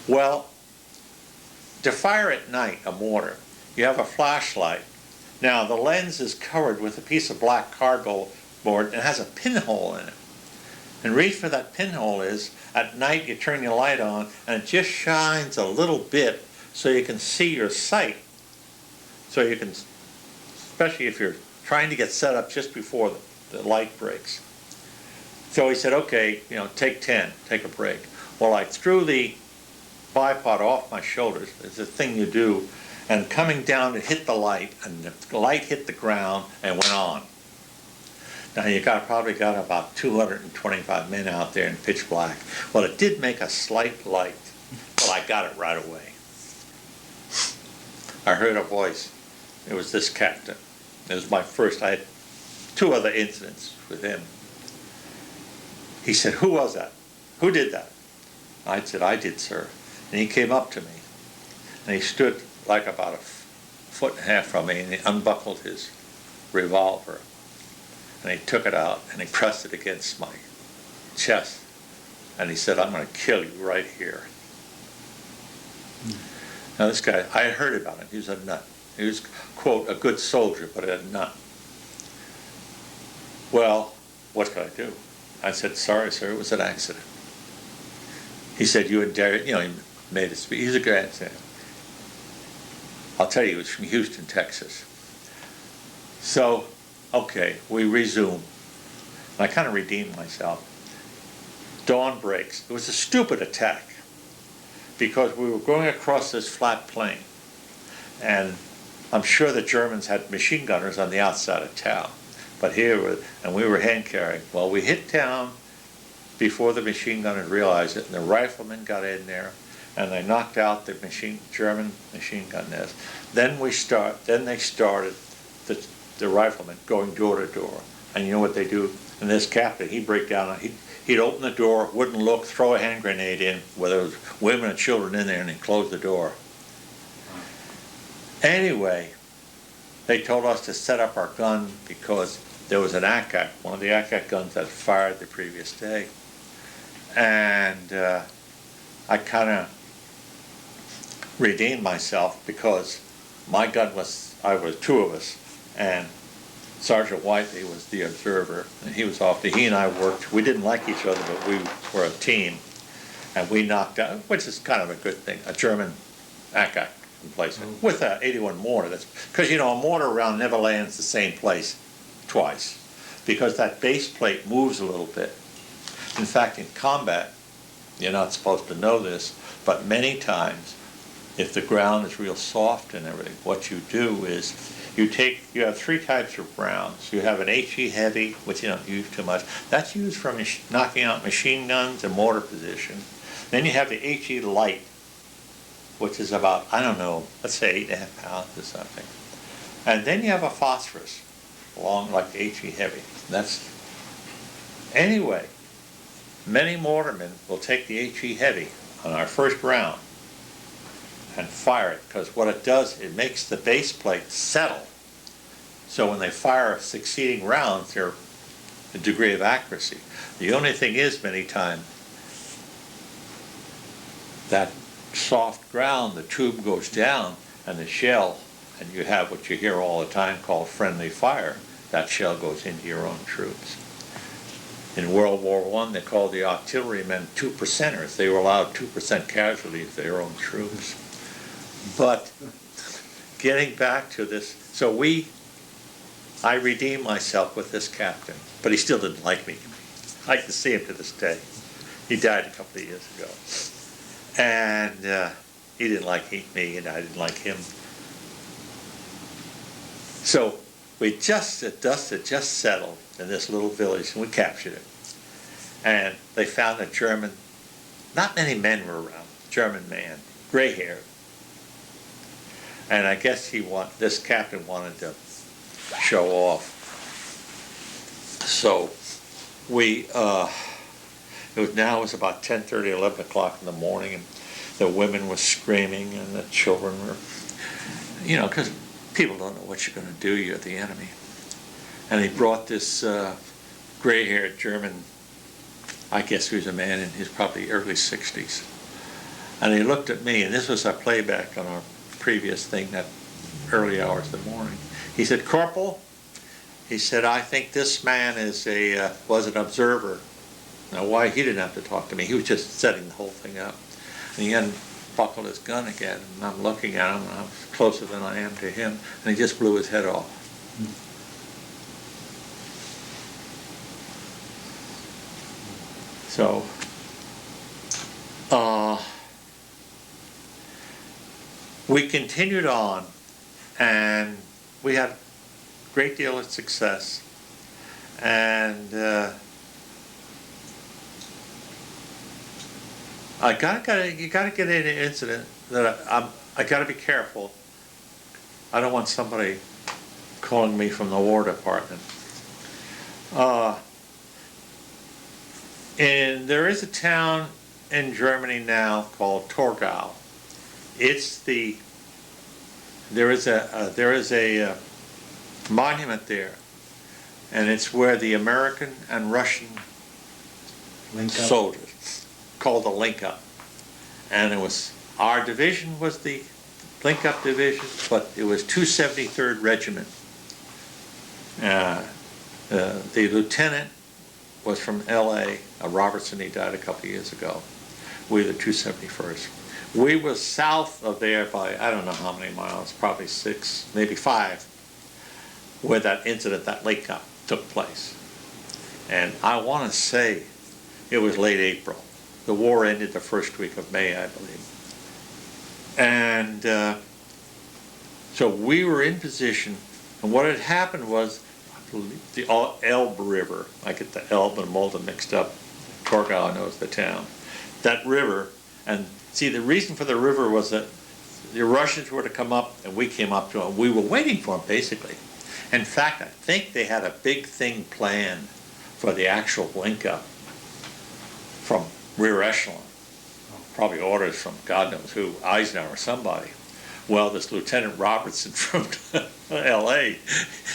Well, to fire at night a mortar, you have a flashlight. Now the lens is covered with a piece of black cardboard and it has a pinhole in it. And the reason for that pinhole is, at night you turn your light on and it just shines a little bit so you can see your sight. So you can, especially if you're trying to get set up just before the light breaks. So he said, okay, take 10, take a break. Well, I threw the bipod off my shoulders. It's a thing you do. And coming down, it hit the light, and the light hit the ground and went on. Now you probably got about 225 men out there in pitch black. Well, it did make a slight light, but I got it right away. I heard a voice. It was this captain. It was my first. I had 2 other incidents with him. He said, "Who was that? Who did that?" I said, "I did, sir." And he came up to me, and he stood like about a foot and a half from me, and he unbuckled his revolver, and he took it out, and he pressed it against my chest, and he said, "I'm going to kill you right here." Now this guy, I had heard about him. He was a nut. He was, quote, a good soldier, but a nut. Well, what could I do? I said, "Sorry, sir, it was an accident." He said, "You and Derek," he made a speech. He's a grandson. I'll tell you, he was from Houston, Texas. So, okay, we resume. And I kind of redeemed myself. Dawn breaks. It was a stupid attack because we were going across this flat plain, and I'm sure the Germans had machine gunners on the outside of town. But and we were hand carrying. Well, we hit town before the machine gunners realized it, and the riflemen got in there, and they knocked out the German machine gun nest. Then they started the riflemen going door to door. And you know what they do? And this captain, he'd break down, he'd open the door, wouldn't look, throw a hand grenade in, where there was women and children in there, and he'd close the door. Anyway, they told us to set up our gun because there was an ACAC, one of the ACAC guns that fired the previous day. And I kind of redeemed myself because my gun was 2 of us, and Sergeant Whiteley was the observer, and he was off. He and I worked. We didn't like each other, but we were a team, and we knocked out, which is kind of a good thing, a German ACAC emplacement with an 81 mortar. That's because a mortar round never lands the same place twice, because that base plate moves a little bit. In fact, in combat, you're not supposed to know this, but many times, if the ground is real soft and everything, what you do is you have 3 types of rounds. You have an HE heavy, which you don't use too much. That's used for knocking out machine guns and mortar position. Then you have the HE light, which is about, I don't know, let's say 8.5 pounds or something. And then you have a phosphorus, long like the HE heavy. Anyway, many mortarmen will take the HE heavy on our first round and fire it, because what it does, it makes the base plate settle. So when they fire succeeding rounds, they're a degree of accuracy. The only thing is, many times, that soft ground, the tube goes down, and the shell, and you have what you hear all the time called friendly fire. That shell goes into your own troops. In World War I, they called the artillerymen 2%ers. They were allowed 2% casualties of their own troops. But getting back to this, so I redeemed myself with this captain, but he still didn't like me. I can see him to this day. He died a couple of years ago. And he didn't like me, and I didn't like him. So the dust had just settled in this little village, and we captured it. And they found a German, not many men were around, German man, gray hair. And I guess this captain wanted to show off. So it was about 10:30, 11 o'clock in the morning, and the women were screaming, and the children were, because people don't know what you're going to do, you're the enemy. And he brought this gray-haired German, I guess he was a man in his probably early 60s. And he looked at me, and this was a playback on our previous thing, that early hours of the morning. He said, "Corporal," he said, "I think this man was an observer." Now, why? He didn't have to talk to me. He was just setting the whole thing up. And he unbuckled his gun again, and I'm looking at him, and I'm closer than I am to him, and he just blew his head off. So, we continued on, and we had a great deal of success. And you gotta get in an incident that I gotta be careful. I don't want somebody calling me from the War Department. And there is a town in Germany now called Torgau. There is a monument there, and it's where the American and Russian soldiers, called the Link Up, and it was, our division was the Link Up division, but it was 273rd Regiment. The lieutenant was from L.A., Robertson. He died a couple of years ago. We were the 271st. We were south of there by, I don't know how many miles, probably 6, maybe 5, where that incident, that Link Up, took place. And I want to say it was late April. The war ended the first week of May, I believe. And so we were in position, and what had happened was, I believe, the Elbe River, I get the Elbe and Mulden mixed up, Torgau knows the town, that river, and see, the reason for the river was that the Russians were to come up, and we came up to them. We were waiting for them, basically. In fact, I think they had a big thing planned for the actual Link Up from rear echelon. Probably orders from God knows who, Eisenhower or somebody. Well, this Lieutenant Robertson from L.A.,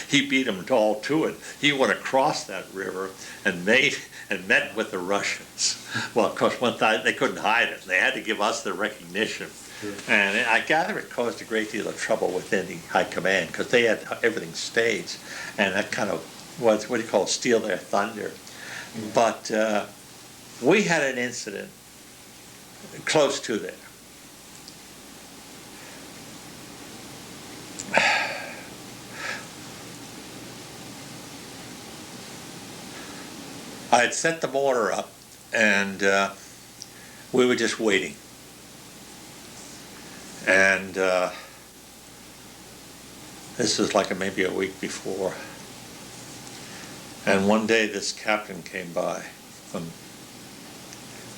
he beat them all to it. He went across that river and met with the Russians. Well, of course, one time they couldn't hide it. They had to give us the recognition. Sure. And I gather it caused a great deal of trouble within the high command, because they had everything staged, and that kind of was, what do you call it, steal their thunder. Mm-hmm. But we had an incident close to there. I had set the mortar up, and we were just waiting. And this was like maybe a week before. And one day this captain came by from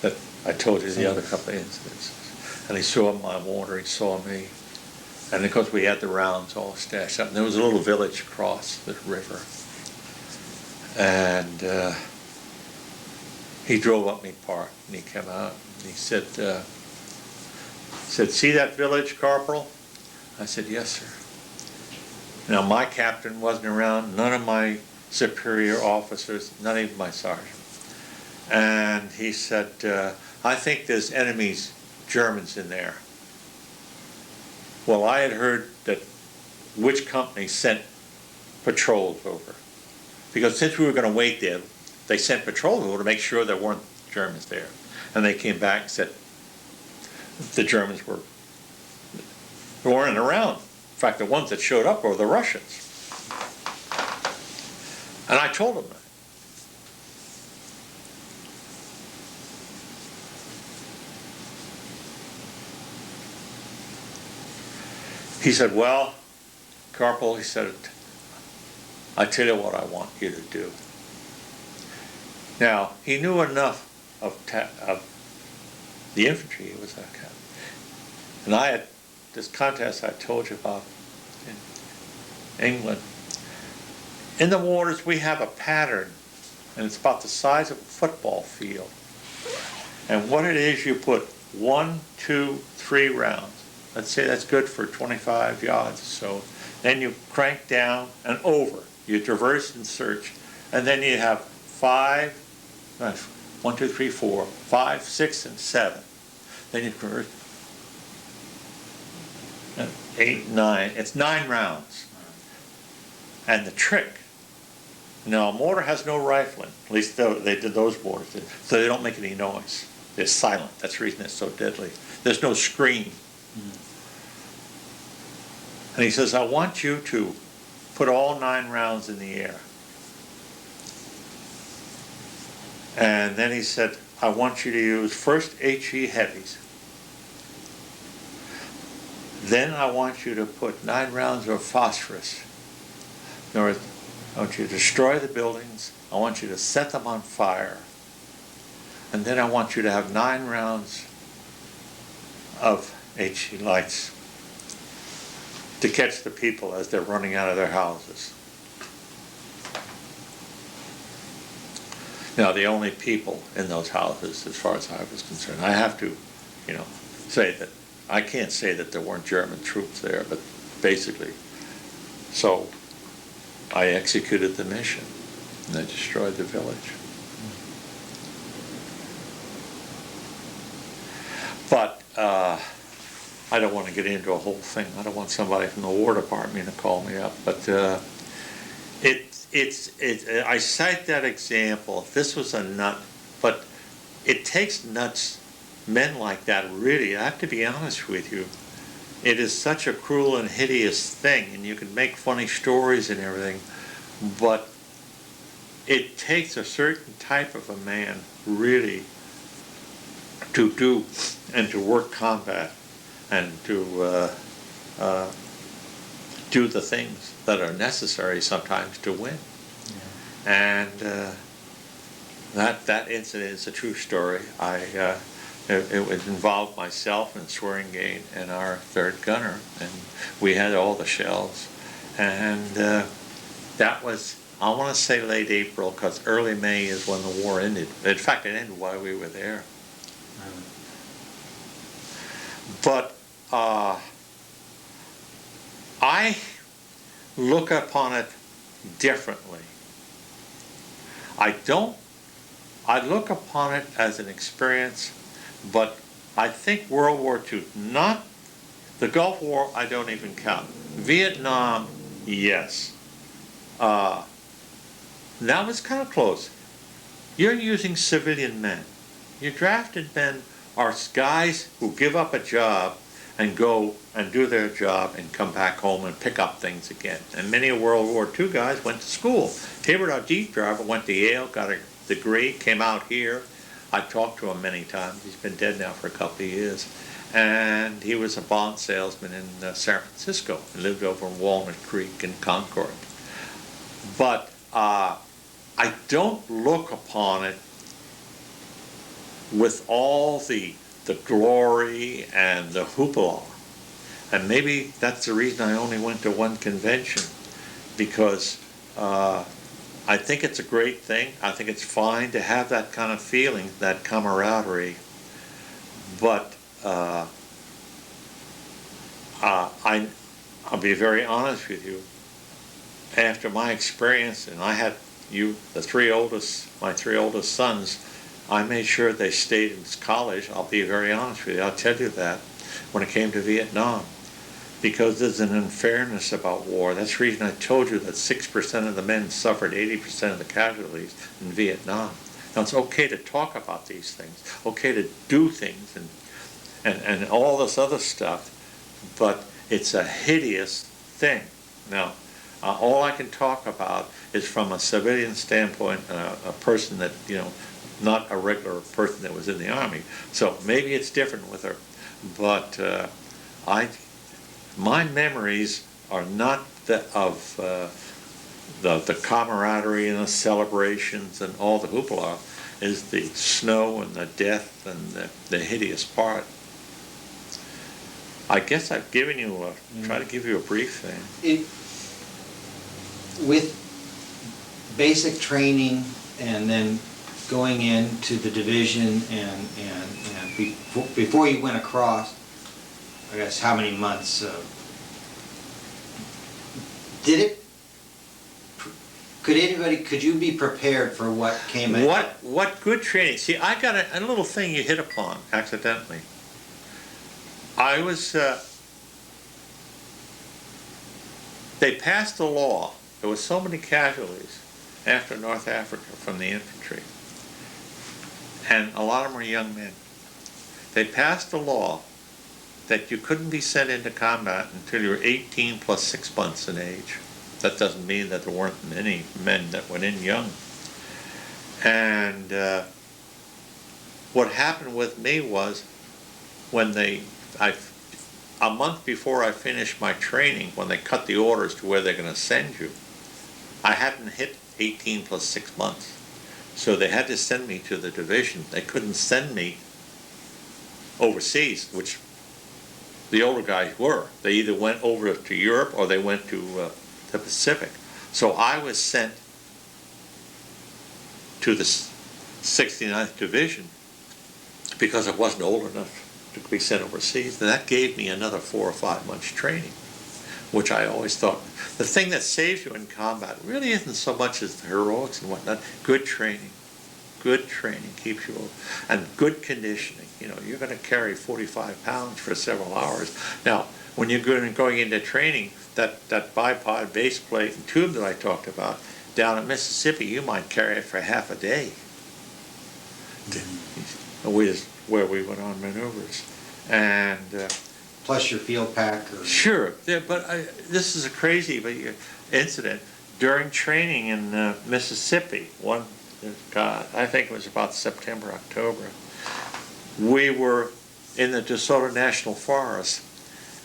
that I told you the other couple of incidents. And he saw my mortar, he saw me. And of course we had the rounds all stashed up. And there was a little village across the river. And he drove up me park, and he came out, and he said, "See that village, Corporal?" I said, "Yes, sir." Now, my captain wasn't around, none of my superior officers, not even my sergeant. And he said, "I think there's enemies, Germans in there." Well, I had heard that which company sent patrols over. Because since we were going to wait there, they sent patrols over to make sure there weren't Germans there. And they came back and said the Germans weren't around. In fact, the ones that showed up were the Russians. And I told them that. He said, "Well, Corporal," he said, "I tell you what I want you to do." Now, he knew enough of the infantry. He was a captain. And I had this contest I told you about in England. In the waters, we have a pattern, and it's about the size of a football field. And what it is, you put 1, 2, 3 rounds. Let's say that's good for 25 yards. So then you crank down and over. You traverse and search. And then you have 5, 1, 2, 3, 4, 5, 6, and 7. Then you convert 8, 9. It's 9 rounds. And the trick, now a mortar has no rifling, at least they did those mortars, so they don't make any noise. They're silent. That's the reason it's so deadly. There's no scream. And he says, I want you to put all 9 rounds in the air. And then he said, I want you to use first HE heavies. Then I want you to put 9 rounds of phosphorus. In other words, I want you to destroy the buildings. I want you to set them on fire. And then I want you to have 9 rounds of HE lights to catch the people as they're running out of their houses. Now, the only people in those houses, as far as I was concerned, I have to, say that, I can't say that there weren't German troops there, but basically, so I executed the mission, and I destroyed the village. But I don't want to get into a whole thing. I don't want somebody from the War Department to call me up. But I cite that example. If this was a nut, but it takes nuts, men like that, really, I have to be honest with you. It is such a cruel and hideous thing, and you can make funny stories and everything, but it takes a certain type of a man, really, to do and to work combat and to do the things that are necessary sometimes to win. Yeah. And that incident is a true story. It would involve myself and Swearingen and our third gunner, and we had all the shells. And that was, I want to say late April, because early May is when the war ended. In fact, it ended while we were there. But I look upon it differently. I look upon it as an experience, but I think World War II, not the Gulf War, I don't even count. Vietnam, yes. That was kind of close. You're using civilian men. Your drafted men are guys who give up a job and go and do their job and come back home and pick up things again. And many World War II guys went to school. Tabor, our jeep driver, went to Yale, got a degree, came out here. I talked to him many times. He's been dead now for a couple of years. And he was a bond salesman in San Francisco and lived over in Walnut Creek and Concord. But I don't look upon it with all the glory and the hoopla. And maybe that's the reason I only went to one convention, because I think it's a great thing. I think it's fine to have that kind of feeling, that camaraderie. But I'll be very honest with you. After my experience, and I had my three oldest sons, I made sure they stayed in college. I'll be very honest with you. I'll tell you that when it came to Vietnam, because there's an unfairness about war. That's the reason I told you that 6% of the men suffered 80% of the casualties in Vietnam. Now, it's okay to talk about these things, okay to do things and all this other stuff, but it's a hideous thing. Now, all I can talk about is from a civilian standpoint, a person that, not a regular person that was in the Army. So maybe it's different with her. But my memories are not of the camaraderie and the celebrations and all the hoopla, is the snow and the death and the hideous part. I guess I've given you try to give you a brief thing. With basic training and then going into the division and before you went across, I guess how many months, did it could you be prepared for what came ahead? What good training? See, I got a little thing you hit upon accidentally. I was, they passed a law. There was so many casualties after North Africa from the infantry. And a lot of them were young men. They passed a law that you couldn't be sent into combat until you were 18 plus 6 months in age. That doesn't mean that there weren't many men that went in young. And what happened with me was when a month before I finished my training, when they cut the orders to where they're going to send you, I hadn't hit 18 plus 6 months. So they had to send me to the division. They couldn't send me overseas, which the older guys were. They either went over to Europe or they went to the Pacific. So I was sent to the 69th Division because I wasn't old enough to be sent overseas. And that gave me another 4 or 5 months training, which I always thought, the thing that saves you in combat really isn't so much as the heroics and whatnot. Good training keeps you, and good conditioning. You know, you're going to carry 45 pounds for several hours. Now, when you're going into training, that bipod base plate and tube that I talked about, down in Mississippi, you might carry it for half a day. Where we went on maneuvers. And Plus your field pack? Sure, yeah, but this is a crazy incident. During training in Mississippi, I think it was about September, October, we were in the DeSoto National Forest,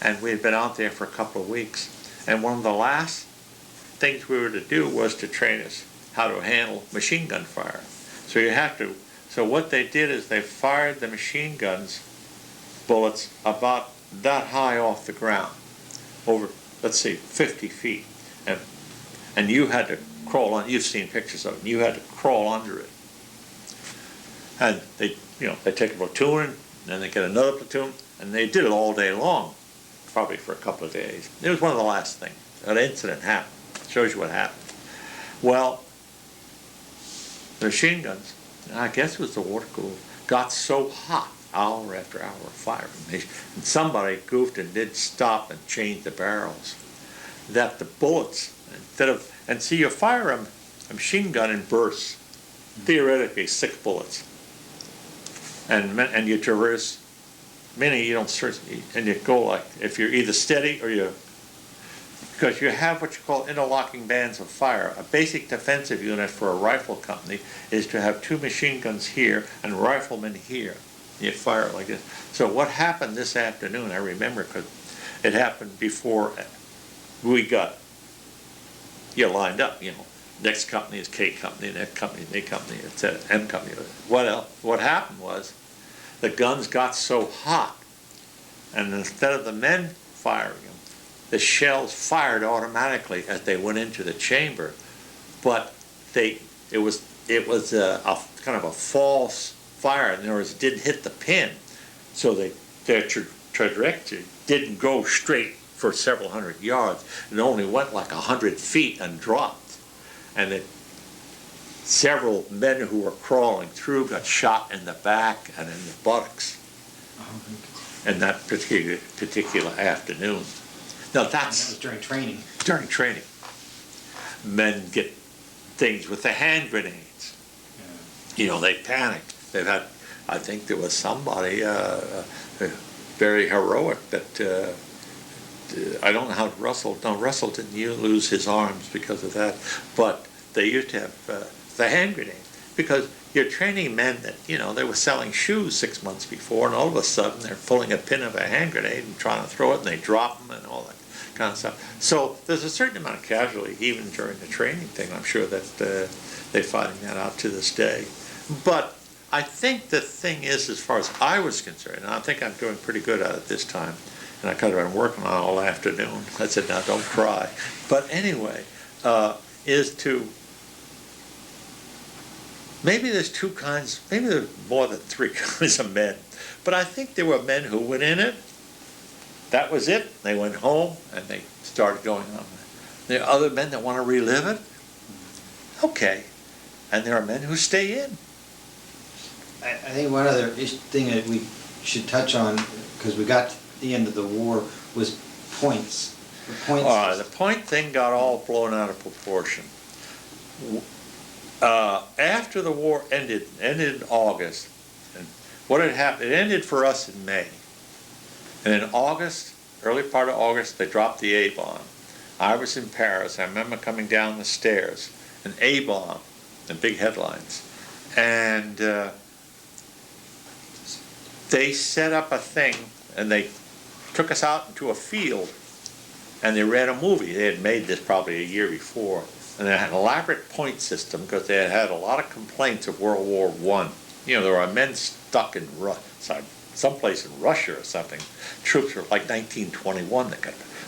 and we had been out there for a couple of weeks. And one of the last things we were to do was to train us how to handle machine gun fire. So what they did is they fired the machine guns bullets about that high off the ground, over, let's say, 50 feet. And you had to crawl on, you've seen pictures of it, you had to crawl under it. And they take a platoon, and then they get another platoon, and they did it all day long, probably for a couple of days. It was one of the last things. An incident happened. Shows you what happened. Well, the machine guns, I guess it was the water cooler, got so hot, hour after hour of firing. And somebody goofed and did stop and change the barrels, that the bullets, you fire a machine gun in bursts, theoretically 6 bullets. And you traverse many, you don't search, and you go like, if you're either steady or because you have what you call interlocking bands of fire. A basic defensive unit for a rifle company is to have 2 machine guns here and riflemen here. You fire it like this. So what happened this afternoon, I remember, because it happened before we got lined up, next company is K company, next company is A company, etc., M company. What happened was the guns got so hot, and instead of the men firing them, the shells fired automatically as they went into the chamber, but it was a kind of a false fire. In other words, it didn't hit the pin, so their trajectory didn't go straight for several hundred yards. It only went like 100 feet and dropped, and several men who were crawling through got shot in the back and in the buttocks in that particular afternoon. Now that was during training. During training. Men get things with the hand grenades. Yeah. They panic. I think there was somebody very heroic that, I don't know how Russell didn't lose his arms because of that, but they used to have the hand grenade, because you're training men that, they were selling shoes 6 months before, and all of a sudden they're pulling a pin of a hand grenade and trying to throw it, and they drop them and all that kind of stuff. So there's a certain amount of casualty even during the training thing. I'm sure that they're fighting that out to this day. But I think the thing is, as far as I was concerned, and I think I'm doing pretty good at it this time, and I could have been working on it all afternoon. I said, now don't cry. But anyway, is to, maybe there's 2 kinds, maybe there's more than 3 kinds of men. But I think there were men who went in it, that was it, they went home, and they started going on. There are other men that want to relive it, Okay. And there are men who stay in. I think one other thing that we should touch on, because we got to the end of the war, was points. The points. The point thing got all blown out of proportion. After the war ended in August, and what had happened, it ended for us in May. And in August, early part of August, they dropped the A-bomb. I was in Paris. I remember coming down the stairs, an A-bomb, in big headlines. And they set up a thing, and they took us out into a field, and they ran a movie. They had made this probably a year before, and they had an elaborate point system because they had had a lot of complaints of World War I. You know, there were men stuck in someplace in Russia or something. Troops were like 1921.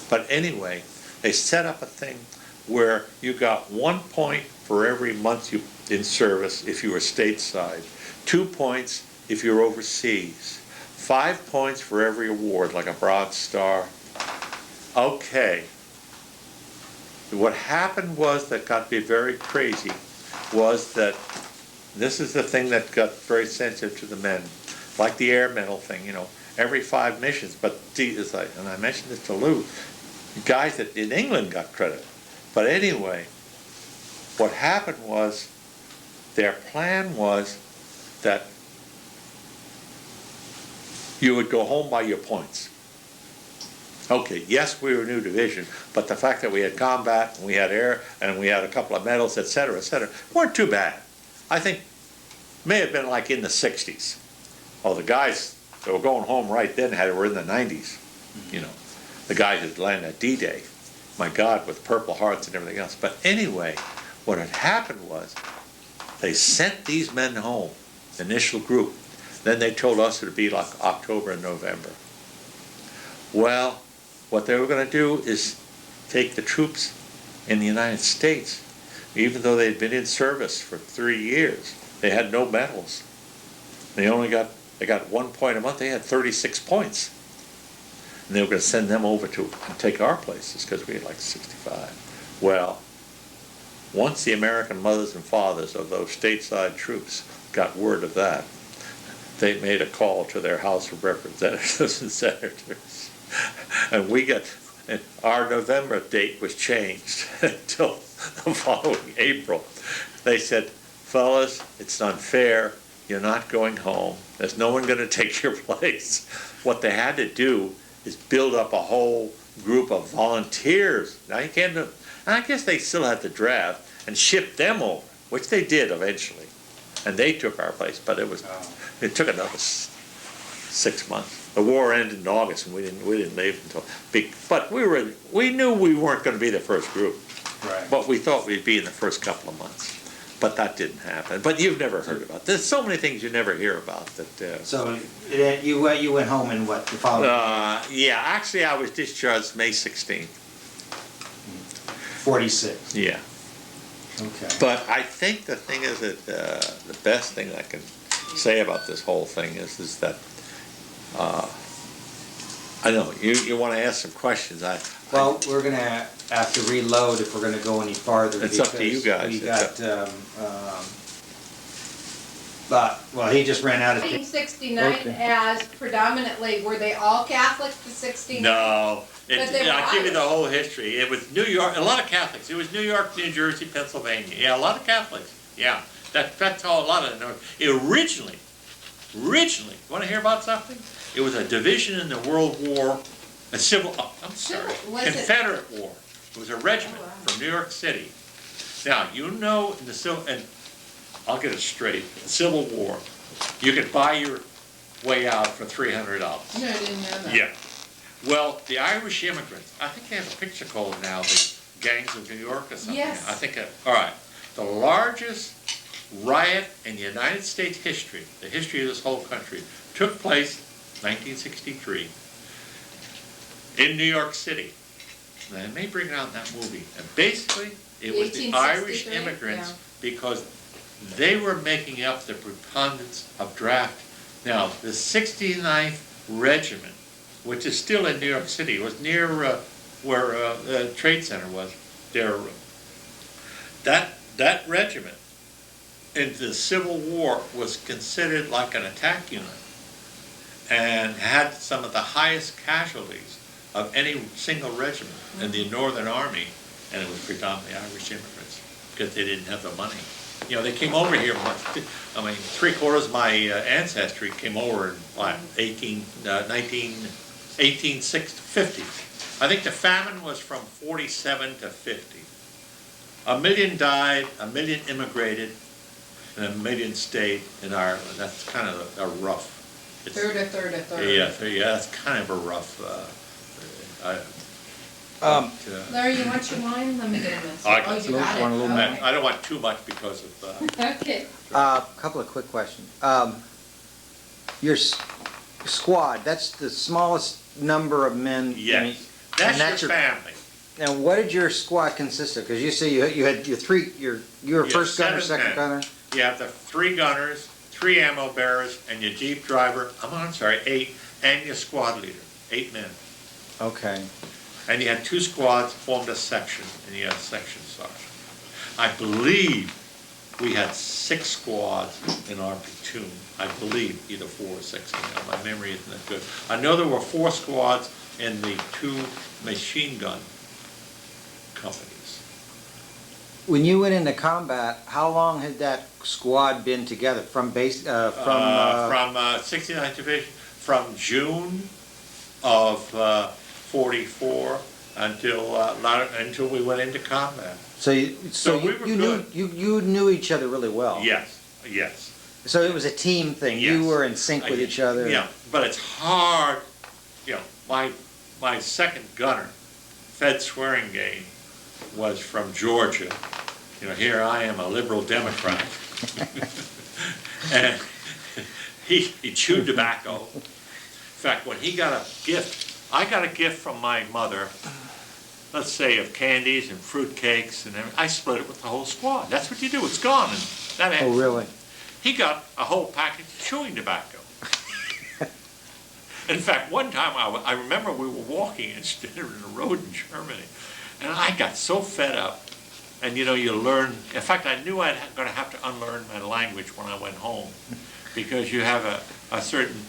But anyway, they set up a thing where you got 1 point for every month you in service if you were stateside, 2 points if you're overseas, 5 points for every award, like a Bronze Star. Okay. What happened was that got me very crazy was that this is the thing that got very sensitive to the men, like the air medal thing, you know, every 5 missions. But and I mentioned this to Lou, guys that in England got credit. But anyway, what happened was their plan was that you would go home by your points. Okay, yes, we were a new division, but the fact that we had combat, and we had air, and we had a couple of medals, et cetera, weren't too bad. I think may have been like in the 60s. Oh, the guys that were going home right then were in the 90s. You know, the guys that landed at D-Day. My God, with Purple Hearts and everything else. But anyway, what had happened was they sent these men home, initial group. Then they told us it would be like October and November. Well, what they were going to do is take the troops in the United States, even though they'd been in service for 3 years, they had no medals. They got 1 point a month. They had 36 points. And they were going to send them over to and take our places because we had like 65. Well, once the American mothers and fathers of those stateside troops got word of that, they made a call to their House of Representatives and Senators. And our November date was changed until the following April. They said, fellas, it's unfair. You're not going home. There's no one going to take your place. What they had to do is build up a whole group of volunteers. Now you can't do, and I guess they still had to draft and ship them over, which they did eventually. And they took our place, but it took another 6 months. The war ended in August, and we didn't leave until. But we knew we weren't going to be the first group. Right. But we thought we'd be in the first couple of months. But that didn't happen. But you've never heard about it. There's so many things you never hear about that. So you went home in what, the following? Yeah, actually I was discharged May 16th. 46. Yeah. Okay. But I think the thing is that the best thing I can say about this whole thing is that I know you want to ask some questions. Well, we're going to have to reload if we're going to go any farther. It's up to you guys. We got, well, he just ran out of. 1969 Okay. as predominantly, were they all Catholic to 69? No. But they were I'll give you the Irish. whole history. It was New York, a lot of Catholics. It was New York, New Jersey, Pennsylvania. Yeah, a lot of Catholics. Yeah, that's how a lot of the North. Originally, want to hear about something? It was a division in the World War, Was it- Confederate War. It was a regiment Oh, wow. from New York City. Now, you know, in the Civil, and I'll get it straight, the Civil War, you could buy your way out for $300. No, I didn't know that. Yeah. Well, the Irish immigrants, I think they have a picture called now, the Gangs of New York or something. Yes. I think, all right. The largest riot in United States history, the history of this whole country, took place 1963 in New York City. And they may bring it out in that movie. And basically, it was the Irish 1863, immigrants yeah. because they were making up the preponderance of draft. Now, the 69th Regiment, which is still in New York City, was near where the Trade Center was. There, that that regiment in the Civil War was considered like an attack unit and had some of the highest casualties of any single regiment in the Northern Army, and it was predominantly Irish immigrants because they didn't have the money. You know, they came over here, I mean, 3/4 of my ancestry came over in what, 1850. I think the famine was from 47 to 50. 1 million died, 1 million immigrated, and 1 million stayed in Ireland. That's kind of a rough. Third. Yeah, that's kind of a rough. Larry, you want your wine? Let me get a mess. I Oh, got you got it? one a little Okay. I don't want too much because of. Okay. Couple of quick questions. Your squad, that's the smallest number of men? I mean, Yes, and that's your family. And what did your squad consist of? Because you say you had your three, you were Yeah, first gunner, 7 second men. gunner? You have the 3 gunners, 3 ammo bearers, and your jeep driver. I'm sorry, 8, and your squad leader, 8 men. Okay. And you had 2 squads, formed a section, and you had a section sergeant. I believe we had 6 squads in our platoon. I believe either 4 or 6. You know, my memory isn't that good. I know there were 4 squads in the 2 machine gun companies. When you went into combat, how long had that squad been together? From 69th Division, from June of 44 until we went into combat. So you we were knew good. you knew each other really well. Yes, yes. So it was a team thing. You Yes. were in sync with each other. Yeah, but it's hard, you know, my second gunner, Fed Swearingen, was from Georgia. You know, here I am, a liberal Democrat. And he chewed tobacco. In fact, when he got a gift, I got a gift from my mother, let's say of candies and fruit cakes and everything. I split it with the whole squad. That's what you do, it's gone. And that Oh, really? He got a whole package of chewing tobacco. In fact, one time I remember we were walking in a road in Germany, and I got so fed up. And you know, you learn, in fact, I knew I'm going to have to unlearn my language when I went home, because you have a certain,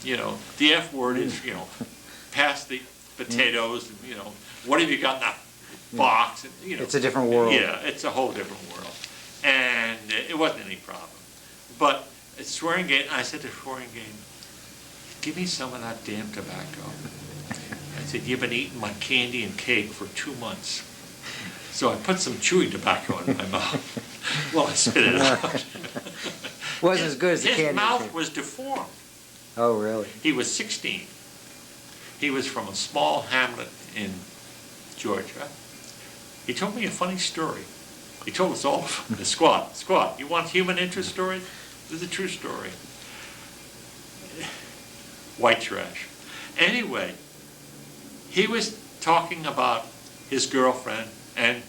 you know, the F word is, you know, pass the potatoes, and, you know, what have you got in that box? And, you know, It's a different world. Yeah, it's a whole different world. And it wasn't any problem. But at Swearingen, I said to Swearingen, give me some of that damn tobacco. I said, you've been eating my candy and cake for 2 months. So I put some chewing tobacco in my mouth. Well, I spit it out. Wasn't as good as the His candy. mouth was deformed. Oh, really? He was 16. He was from a small hamlet in Georgia. He told me a funny story. He told us all, the squad, you want human interest stories? This is a true story. White trash. Anyway, he was talking about his girlfriend, and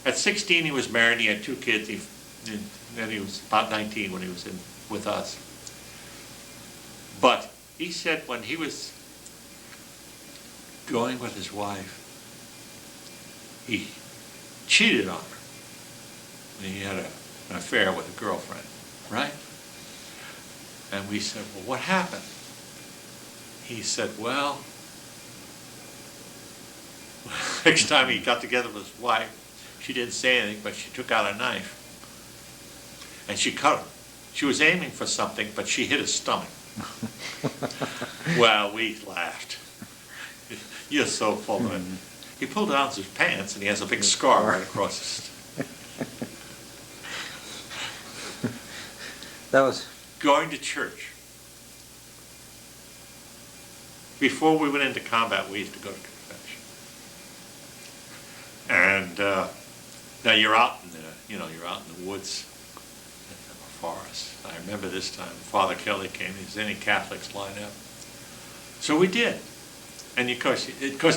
at 16 he was married, he had 2 kids, and then he was about 19 when he was with us. But he said when he was going with his wife, he cheated on her. And he had an affair with a girlfriend, right? And we said, well, what happened? He said, well, next time he got together with his wife, she didn't say anything, but she took out a knife and she cut him. She was aiming for something, but she hit his stomach. Well, we laughed. You're so full of it. He pulled down his pants and he has a big scar right across his. That was Going to church. Before we went into combat, we used to go to confession. And now you're out in the, you're out in the woods, in the forest. I remember this time, Father Kelly came. He said, "Any Catholics line up?" So we did. And of course,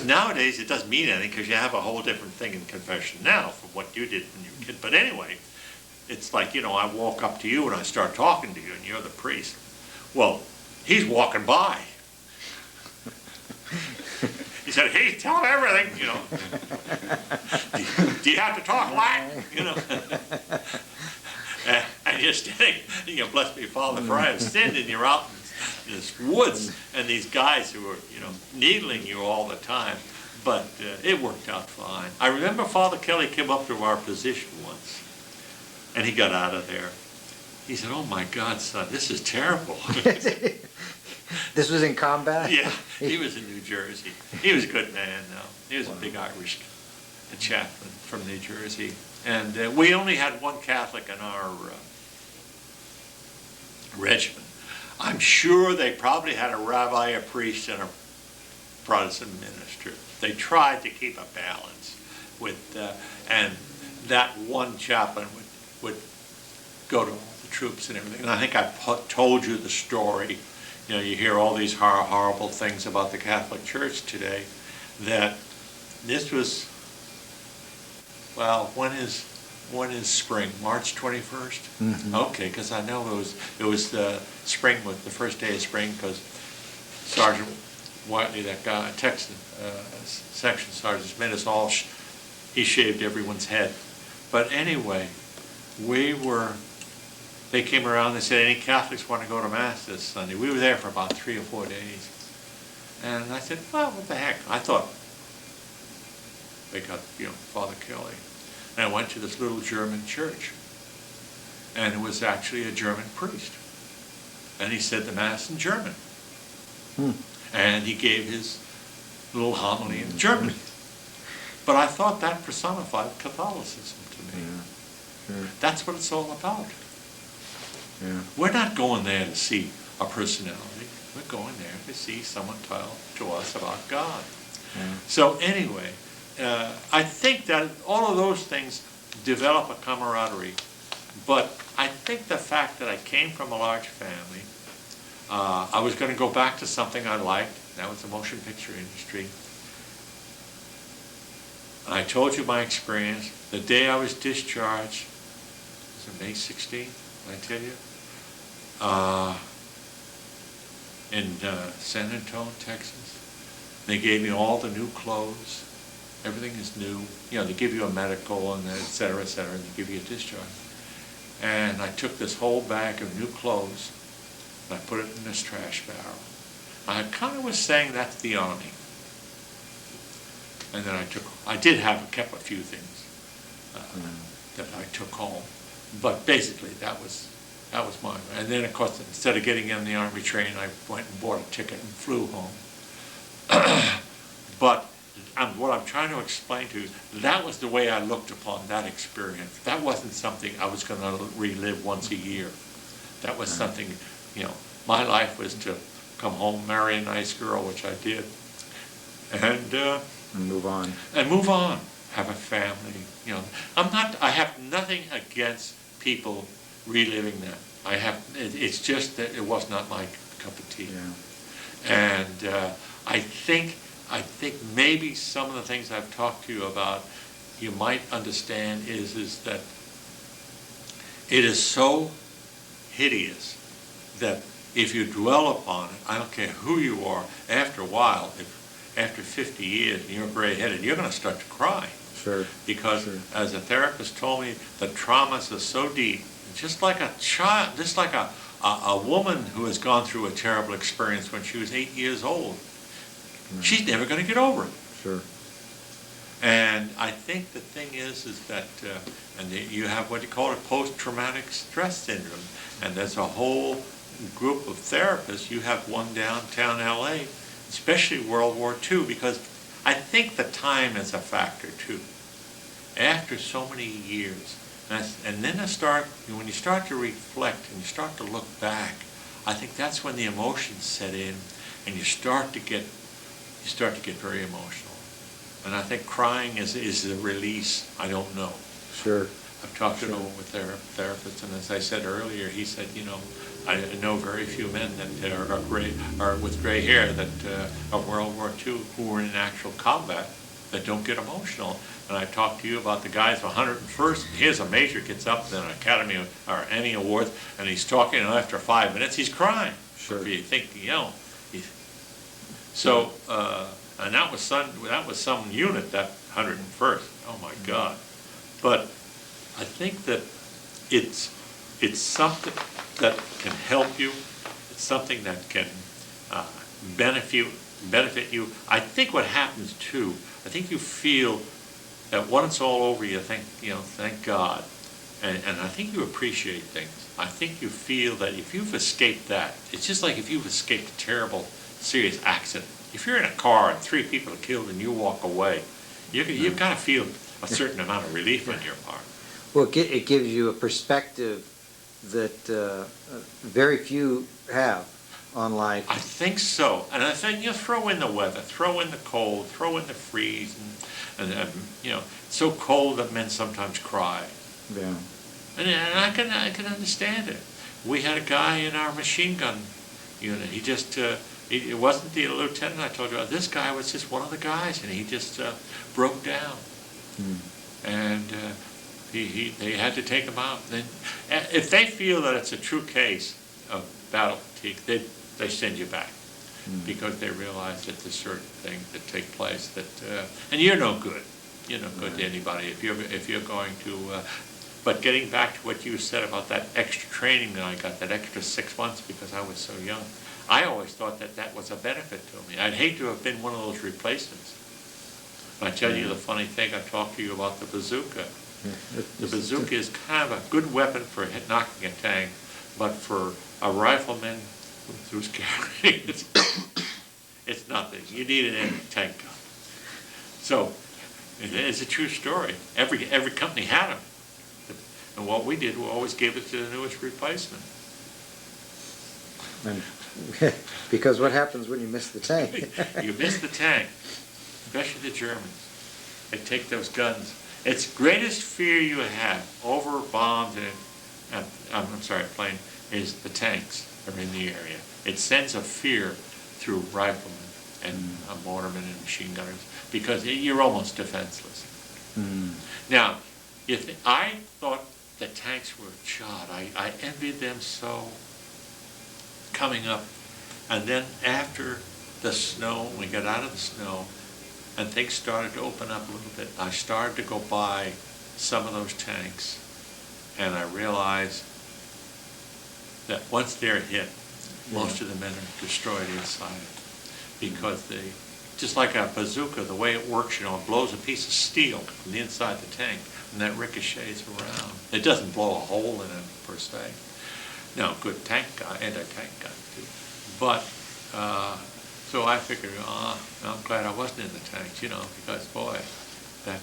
nowadays it doesn't mean anything because you have a whole different thing in confession now from what you did when you were a kid. But anyway, it's like, I walk up to you and I start talking to you and you're the priest. Well, he's walking by. He said, hey, tell them everything, you know. Do you have to talk Latin, you know? And you're standing, you know, bless me, Father, for I have sinned, and you're out in this woods, and these guys who are, you know, needling you all the time. But it worked out fine. I remember Father Kelly came up to our position once, and he got out of there. He said, oh my God, son, this is terrible. This was in combat? Yeah, he was in New Jersey. He was a good man, though. He was a big Irish chaplain from New Jersey. And we only had one Catholic in our regiment. I'm sure they probably had a rabbi, a priest, and a Protestant minister. They tried to keep a balance with, and that one chaplain would go to all the troops and everything. And I think I told you the story. You know, you hear all these horrible things about the Catholic Church today, that this was, well, when is spring? March 21st? Mm-hmm. Okay, because I know it was the spring, with the first day of spring, because Sergeant Whiteley, that guy, Texan section sergeant, made us all, he shaved everyone's head. But anyway, they came around and said, any Catholics want to go to Mass this Sunday? We were there for about 3 or 4 days. And I said, well, what the heck? I thought they got, you know, Father Kelly. And I went to this little German church. And it was actually a German priest. And he said the Mass in German. And he gave his little homily in German. But I thought that personified Catholicism to me. Yeah. Sure. That's what it's all about. Yeah. We're not going there to see a personality. We're going there to see someone tell to us about God. Yeah. So anyway, I think that all of those things develop a camaraderie. But I think the fact that I came from a large family, I was going to go back to something I liked. That was the motion picture industry. And I told you my experience. The day I was discharged, was it May 16th? I tell you, in San Antonio, Texas, they gave me all the new clothes. Everything is new. You know, they give you a medical and et cetera, and they give you a discharge. And I took this whole bag of new clothes and I put it in this trash barrel. I kind of was saying that to the Army. And then I did kept a few things that I took home. But basically, that was mine. And then, of course, instead of getting in the Army train, I went and bought a ticket and flew home. But what I'm trying to explain to you, that was the way I looked upon that experience. That wasn't something I was going to relive once a year. That was something, you know, my life was to come home, marry a nice girl, which I did, and move on. And move on. Have a family, you know. I have nothing against people reliving that. It's just that it was not my cup of tea. Yeah. And I think maybe some of the things I've talked to you about, you might understand is that it is so hideous that if you dwell upon it, I don't care who you are, after a while, after 50 years and you're gray-headed, you're going to start to cry. Sure. Because sure. As a therapist told me, the traumas are so deep, just like a child, just like a woman who has gone through a terrible experience when she was 8 years old. Right. She's never going to get over it. Sure. And I think the thing is that, and you have what you call it, post-traumatic stress syndrome, and there's a whole group of therapists. You have one downtown LA, especially World War II, because I think the time is a factor too. After so many years, and then when you start to reflect and you start to look back, I think that's when the emotions set in, and you start to get very emotional. And I think crying is a release. I don't know. Sure. I've talked to with therapists, and as I said earlier, he said, you know, I know very few men that are with gray hair that of World War II who were in actual combat that don't get emotional. And I talked to you about the guys 101st. Here's a major gets up in an Academy or Emmy Award, and he's talking, and after 5 minutes he's crying. Sure. You think, you know, So, and that was some unit, that 101st, oh my God. But I think that it's something that can help you, it's something that can benefit you. I think what happens too, I think you feel that when it's all over, you think, thank God. And I think you appreciate things. I think you feel that if you've escaped that, it's just like if you've escaped a terrible, serious accident. If you're in a car and 3 people are killed and you walk away, you've got to feel a certain amount of relief on your part. Well, it gives you a perspective that very few have on life. I think so. And I think you throw in the weather, throw in the cold, throw in the freeze, and it's so cold that men sometimes cry. Yeah. And I can understand it. We had a guy in our machine gun unit. He just it wasn't the lieutenant I told you about. This guy was just one of the guys, and he just broke down. And they had to take him out. Then, if they feel that it's a true case of battle fatigue, they send you back because they realize that there's certain things that take place that, and you're no good. You're no good to anybody if you're going to. But getting back to what you said about that extra training that I got, that extra 6 months because I was so young, I always thought that was a benefit to me. I'd hate to have been one of those replacements. I tell you the funny thing, I talked to you about the bazooka. The bazooka is kind of a good weapon for knocking a tank, but for a rifleman who's carrying it, it's nothing. You need an anti-tank gun. So it's a true story. Every company had them. And what we did, we always gave it to the newest replacement. Because what happens when you miss the tank? You miss the tank, especially the Germans. They take those guns. It's greatest fear you have over bombs and plane is the tanks are in the area. It sends a fear through riflemen and mortarmen and machine gunners because you're almost defenseless. Now, I thought the tanks were shot. I envied them so coming up. And then after the snow, we got out of the snow, and things started to open up a little bit. I started to go by some of those tanks, and I realized that once they're hit, most of the men are destroyed inside. Because just like a bazooka, the way it works, it blows a piece of steel from the inside the tank, and that ricochets around. It doesn't blow a hole in it, per se. No, good anti-tank gun, too. But, so I figured, I'm glad I wasn't in the tanks, because, boy, that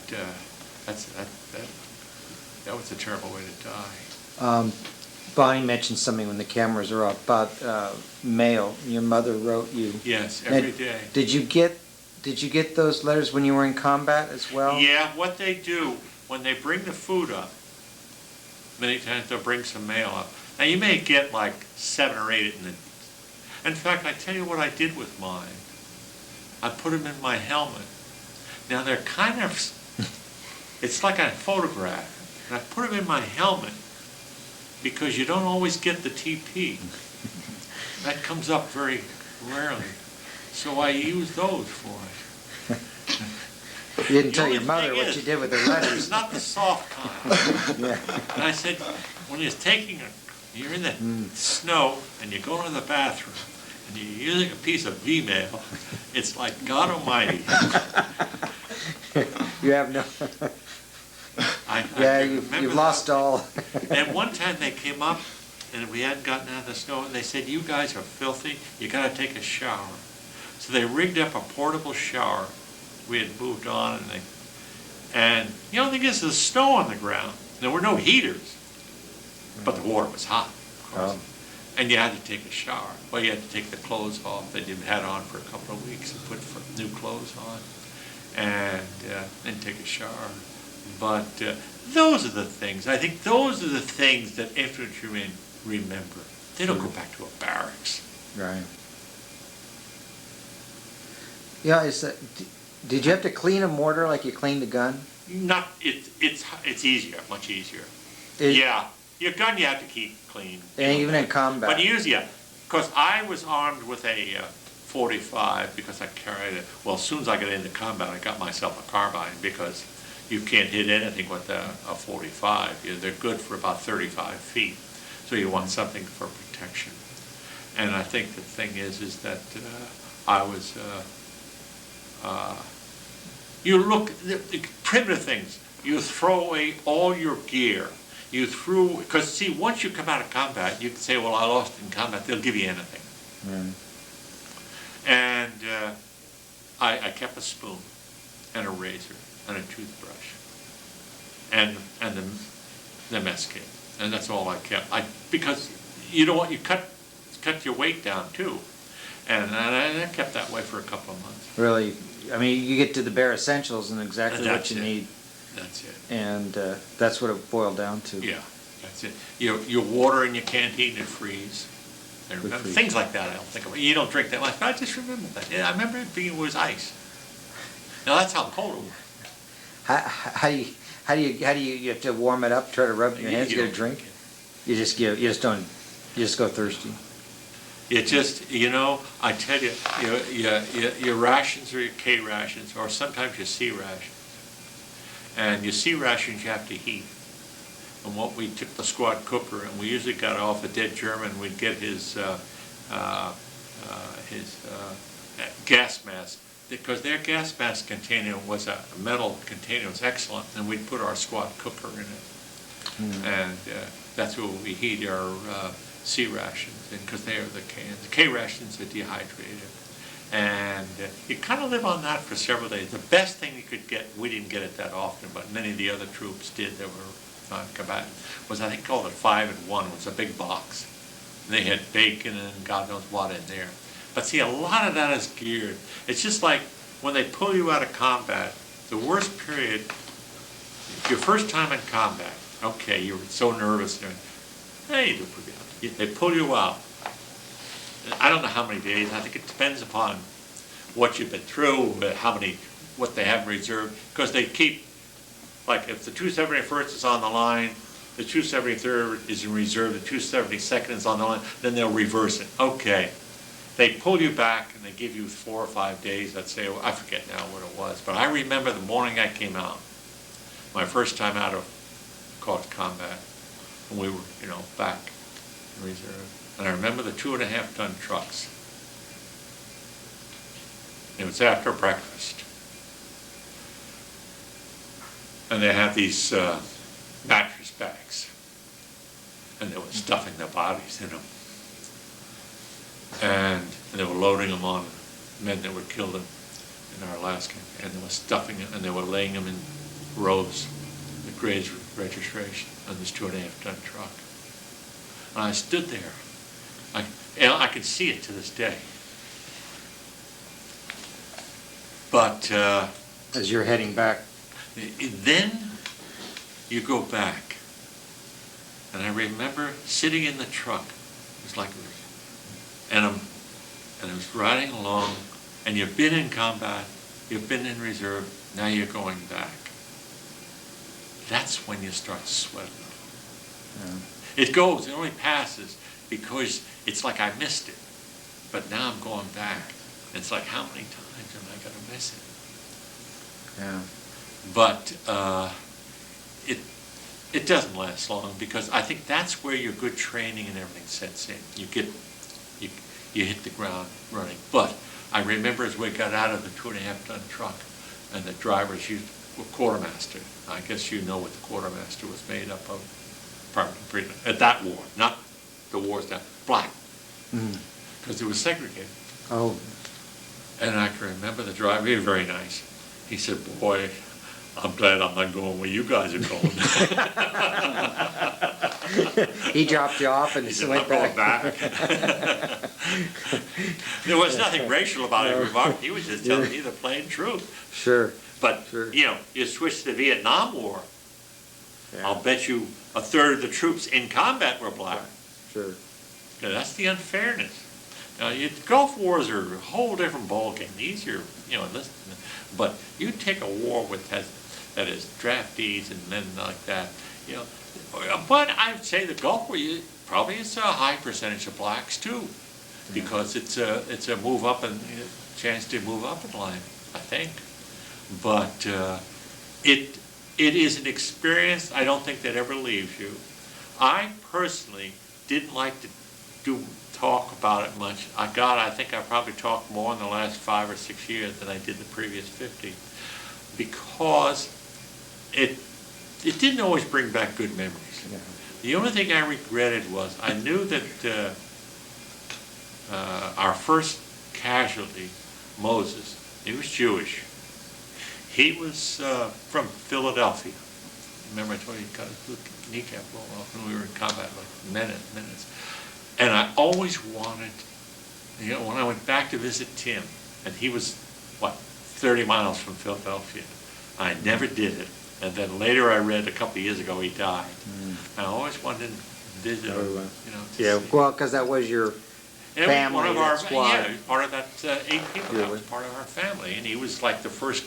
was a terrible way to die. Bonnie mentioned something when the cameras are up about mail. Your mother wrote you. Yes, every day. Did you get those letters when you were in combat as well? Yeah, what they do, when they bring the food up, many times they'll bring some mail up. Now you may get like 7 or 8 in fact, I tell you what I did with mine. I put them in my helmet. Now they're kind of, it's like a photograph. And I put them in my helmet because you don't always get the TP. That comes up very rarely. So I use those for it. You didn't tell your mother what you did with the letters. It's not the soft kind. Yeah. And I said, when you're in the snow and you go to the bathroom and you're using a piece of V-mail, it's like God Almighty. You have no. You've lost all. And one time they came up and we hadn't gotten out of the snow and they said, "You guys are filthy. You got to take a shower." So they rigged up a portable shower. We had moved on and the thing is, there's snow on the ground. There were no heaters, but the water was hot, of course. And you had to take a shower. Well, you had to take the clothes off that you'd had on for a couple of weeks and put new clothes on, and then take a shower. But those are the things. I think those are the things that infantrymen remember. They don't go back to a barracks. Right. Yeah. Did you have to clean a mortar like you cleaned a gun? Not. It's easier, much easier. Yeah. Your gun you have to keep clean. And even in combat. But usually, because I was armed with a .45 because I carried it. Well, as soon as I got into combat, I got myself a carbine because you can't hit anything with a .45. They're good for about 35 feet, so you want something for protection. And I think the thing is that I was, you look, the primitive things, you throw away all your gear. You threw, because see, once you come out of combat, you can say, well, I lost in combat, they'll give you anything. And I kept a spoon and a razor and a toothbrush and the mess kit, and that's all I kept. Because you don't want, you cut your weight down too, and I kept that way for a couple of months. Really, I mean, you get to the bare essentials and exactly what you need. That's it. And that's what it boiled down to. Yeah, that's it. Your water in your canteen to freeze. I remember freeze. things like that. I don't think about. You don't drink that much. But I just remember that. Yeah, I remember it being was ice. Now that's how cold it was. How do you have to warm it up? Try to rub your hands, You get a don't drink. it. You just go thirsty. It just, I tell you, your rations are your K rations, or sometimes your C rations. And your C rations you have to heat. And what we took the squad cooker, and we usually got off a dead German, we'd get his gas mask, because their gas mask container was a metal container, it was excellent, and we'd put our squad cooker in it. And that's where we heat our C rations, because they are the K rations are dehydrated. And you kind of live on that for several days. The best thing you could get, we didn't get it that often, but many of the other troops did that were non-combatant, was I think called a 5-in-1. It was a big box. And they had bacon and God knows what in there. But see, a lot of that is geared. It's just like when they pull you out of combat, the worst period, your first time in combat, okay, you were so nervous. Hey, they pull you out. I don't know how many days. I think it depends upon what you've been through, what they have in reserve, because they keep, like if the 271st is on the line, the 273rd is in reserve, the 272nd is on the line, then they'll reverse it. Okay. They pull you back and they give you 4 or 5 days, let's say, I forget now what it was, but I remember the morning I came out, my first time out of called combat, and we were, back in reserve. And I remember the 2.5-ton trucks. It was after breakfast. And they had these mattress bags. And they were stuffing their bodies in them. And they were loading them on men that were killed in our last campaign. And they were stuffing them, and they were laying them in rows, the Graves registration on this 2.5-ton truck. And I stood there. I can see it to this day. But As you're heading back. then you go back. And I remember sitting in the truck. It was like, and I was riding along, and you've been in combat, you've been in reserve, now you're going back. That's when you start sweating. Yeah. It goes, it only passes, because it's like I missed it. But now I'm going back. It's like, how many times am I going to miss it? Yeah. But it doesn't last long, because I think that's where your good training and everything sets in. You hit the ground running. But I remember as we got out of the 2.5-ton truck, and the drivers were quartermaster. I guess you know what the quartermaster was made up of. At that war, not the wars that black, because it was segregated. Oh. And I can remember the driver, he was very nice. He said, boy, I'm glad I'm not going where you guys are going. He dropped you off and He said, went I'm going back. There was nothing racial about it, remark. He was just telling me the plain truth. Sure. But, Sure. You switch to the Vietnam War, Yeah. I'll bet you a third of the troops in combat were black. Sure. Yeah, that's the unfairness. Now, Gulf wars are a whole different ballgame. These are, listen, but you take a war that is draftees and men like that, But I'd say the Gulf War, probably it's a high percentage of blacks too. because it's a move up and chance to move up in life, I think. But it is an experience I don't think that ever leaves you. I personally didn't like to talk about it much. I think I probably talked more in the last 5 or 6 years than I did the previous 50, because it didn't always bring back good memories. Yeah. The only thing I regretted was I knew that our first casualty, Moses, he was Jewish. He was from Philadelphia. Remember I told you he got his kneecap blown off when we were in combat, like minutes. And I always wanted, when I went back to visit Tim, and he was, 30 miles from Philadelphia, I never did it. And then later I read a couple of years ago he died. I always wanted to visit him, to Yeah, see. well, because that was your And it was family, one of our, that squad. yeah, he was part of that 8 people. That was part of our family, and he was like the first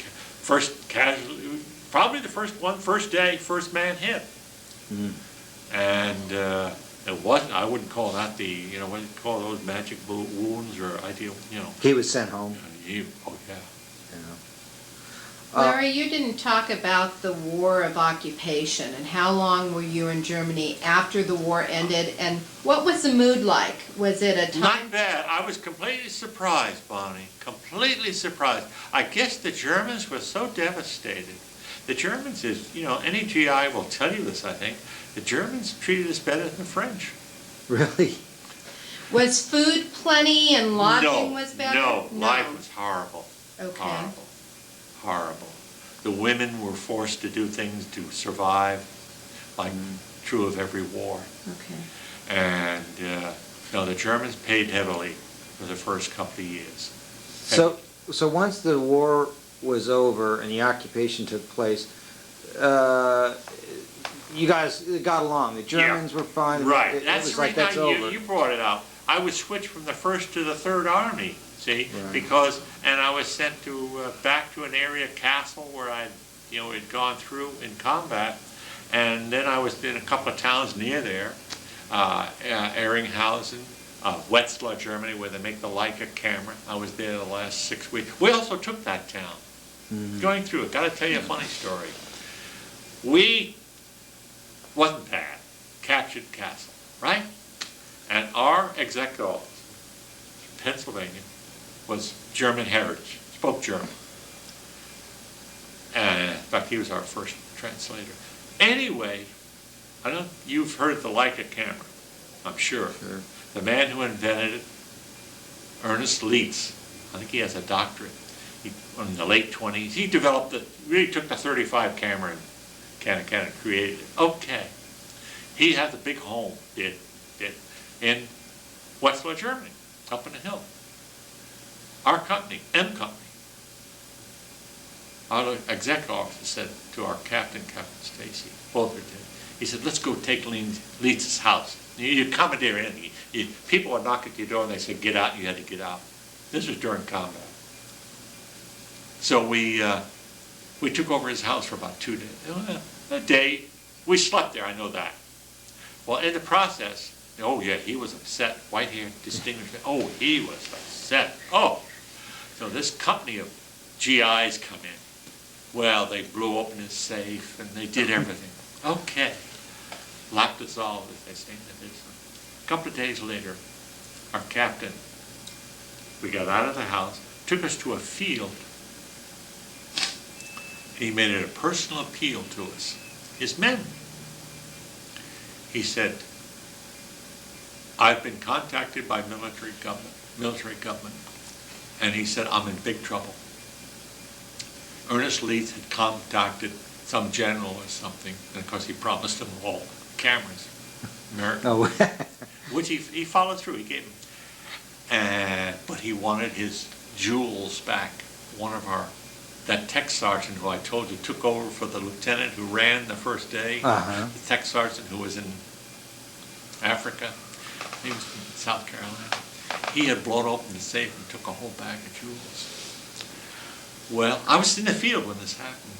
casualty, probably the first day, first man hit. And it wasn't. I wouldn't call that the, what do you call those magic wounds or ideal, He was sent home. Oh yeah. Larry, you didn't talk about the War of Occupation, and how long were you in Germany after the war ended, and what was the mood like? Was it a time? Not bad. I was completely surprised, Bonnie. Completely surprised. I guess the Germans were so devastated. The Germans any GI will tell you this, I think. The Germans treated us better than the French. Really? Was food plenty and lodging was better? No, life was horrible. Okay. Horrible. The women were forced to do things to survive, like true of every war. Okay. And the Germans paid heavily for the first couple of years. So once the war was over and the occupation took place, you guys got along. The Germans were fine. Right. It That's was the like, reason that's over. you brought it out. I was switched from the 1st to the 3rd Army, see, Right. and I was sent to back to an area castle where I, had gone through in combat, and then I was in a couple of towns near there, Ehringhausen, Wetzlar, Germany, where they make the Leica camera. I was there the last 6 weeks. We also took that town. Going through it, got to tell you a funny story. We wasn't bad, captured castle, right? And our executive officer, Pennsylvania, was German heritage, spoke German. And in fact, he was our first translator. Anyway, you've heard the Leica camera, I'm sure. The man who invented it, Ernest Leitz, I think he has a doctorate. In the late 20s, he developed it, really took the 35 camera and kind of created it. Okay. He has a big home, did in Wetzlar, Germany, up in the hill. Our company, M Company, our executive officer said to our Captain Stacy, Bolter did, he said, let's go take Leitz's house. You commandeer anything. People would knock at your door and they said, get out, and you had to get out. This was during combat. So we took over his house for about 2 days. A day, we slept there, I know that. Well, in the process, oh yeah, he was upset, white hair, distinguished, oh, he was upset, oh. So this company of GIs come in. Well, they blew open his safe and they did everything. Okay, lap dissolved, as they say in the business. A couple of days later, our captain, we got out of the house, took us to a field. He made it a personal appeal to us, his men. He said, I've been contacted by military government, and he said, I'm in big trouble. Ernest Leitz had contacted some general or something, and of course he promised them all cameras, American, Oh. which he followed through, he gave them. But he wanted his jewels back. That tech sergeant who I told you took over for the lieutenant who ran the first day, the tech sergeant who was in Africa, he was in South Carolina. He had blown open the safe and took a whole bag of jewels. Well, I was in the field when this happened,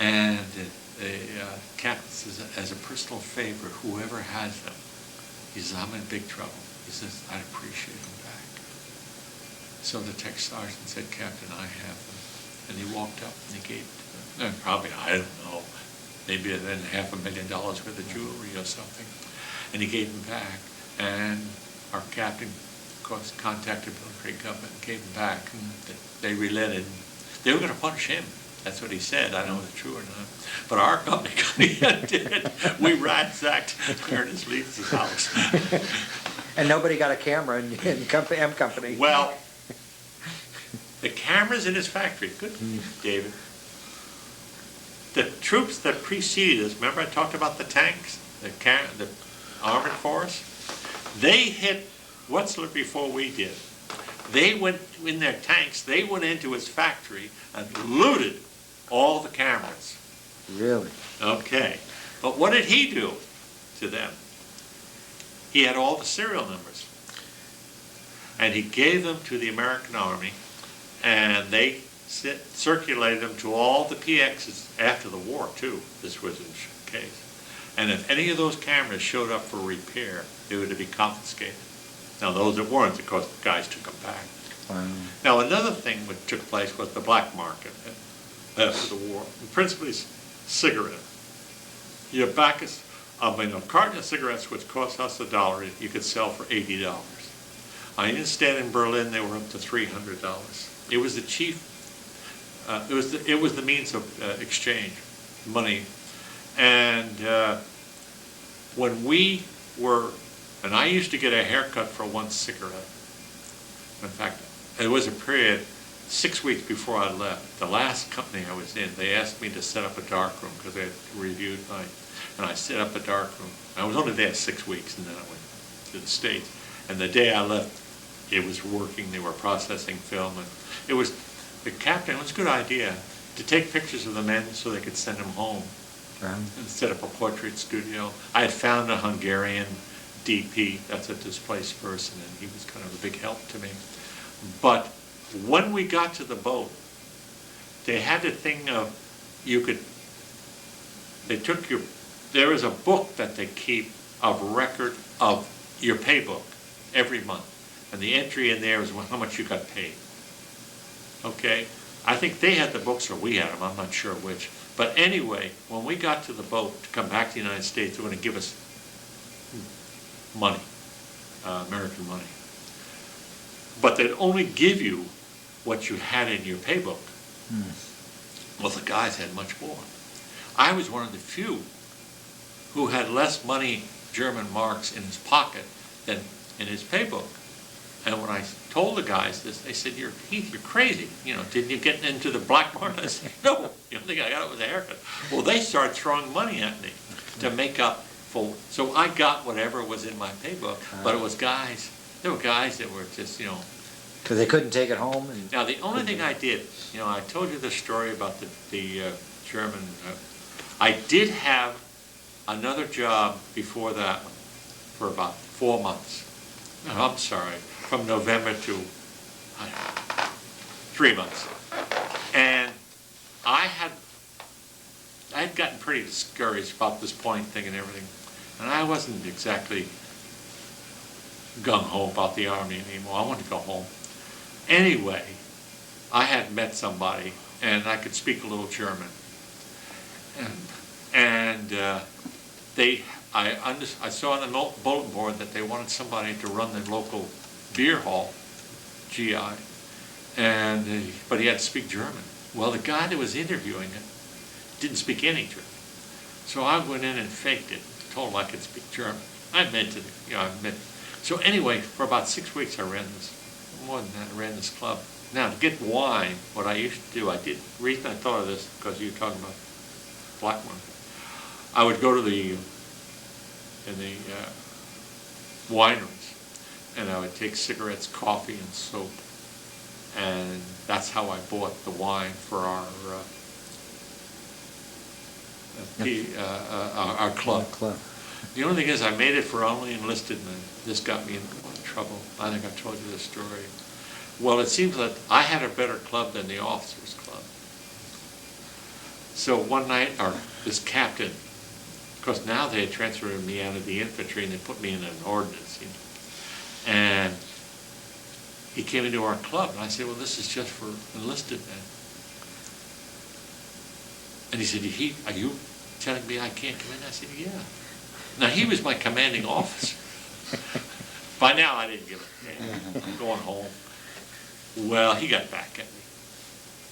and the captain says, as a personal favor, whoever has them, he says, I'm in big trouble. He says, I'd appreciate them back. So the tech sergeant said, Captain, I have them. And he walked up and he gave them, probably, I don't know, maybe then $500,000 worth of jewelry or something. And he gave them back. And our captain, of course, contacted military government and gave them back. And they relented. They were going to punish him. That's what he said. I don't know if it's true or not. But our company did. We ransacked Ernest Leeds' house. And nobody got a camera in M Company. Well, the cameras in his factory, good, David. The troops that preceded us, remember I talked about the tanks, the armored force? They hit Wetzlar before we did. They went in their tanks, they went into his factory and looted all the cameras. Really? Okay, but what did he do to them? He had all the serial numbers. And he gave them to the American Army, and they circulated them to all the PXs after the war, too. This was the case. And if any of those cameras showed up for repair, they were to be confiscated. Now, those that weren't, of course, the guys took them back. Wow. Now, another thing that took place was the black market after the war, principally cigarette. A carton of cigarettes, which cost us $1, you could sell for $80. I understand in Berlin they were up to $300. It was the chief. It was the means of exchange, money, and when we were, and I used to get a haircut for one cigarette. In fact, it was a period 6 weeks before I left. The last company I was in, they asked me to set up a dark room because they had reviewed and I set up a dark room. I was only there 6 weeks, and then I went to the States. And the day I left, it was working. They were processing film, and it was the captain. It was a good idea to take pictures of the men so they could send them home and set up a portrait studio. I had found a Hungarian DP. That's a displaced person, and he was kind of a big help to me. But when we got to the boat, they had the thing of there is a book that they keep of record of your pay book every month. And the entry in there is how much you got paid. Okay? I think they had the books or we had them, I'm not sure which. But anyway, when we got to the boat to come back to the United States, they were going to give us money, American money. But they'd only give you what you had in your pay book. Well, the guys had much more. I was one of the few who had less money, German marks, in his pocket than in his pay book. And when I told the guys this, they said, Heath, you're crazy. Didn't you get into the black market? I said, no, you don't think I got it with a haircut. Well, they started throwing money at me to make up for, so I got whatever was in my pay book, but it was guys, there were guys that were just, Because they couldn't take it home? Now, the only thing I did, I told you the story about the German, I did have another job before that one for about 4 months. No, I'm sorry, from November to 3 months. And I had gotten pretty discouraged about this point thing and everything. And I wasn't exactly gung-ho about the Army anymore. I wanted to go home. Anyway, I had met somebody, and I could speak a little German. And I saw on the bulletin board that they wanted somebody to run the local beer hall, GI, but he had to speak German. Well, the guy that was interviewing it didn't speak any German. So I went in and faked it, told him I could speak German. I admitted it, So anyway, for about 6 weeks I ran this, more than that, I ran this club. Now, to get wine, what I used to do, the reason I thought of this, because you were talking about black market, I would go to the wineries, and I would take cigarettes, coffee, and soap, and that's how I bought the wine for our club. The only thing is, I made it for only enlisted men. This got me in trouble. I think I told you this story. Well, it seems that I had a better club than the officers' club. So one night, this captain, because now they had transferred me out of the infantry and they put me in an ordnance, And he came into our club, and I said, well, this is just for enlisted men. And he said, are you telling me I can't come in? I said, yeah. Now, he was my commanding officer. By now, I didn't give a damn. I'm going home. Well, he got back at me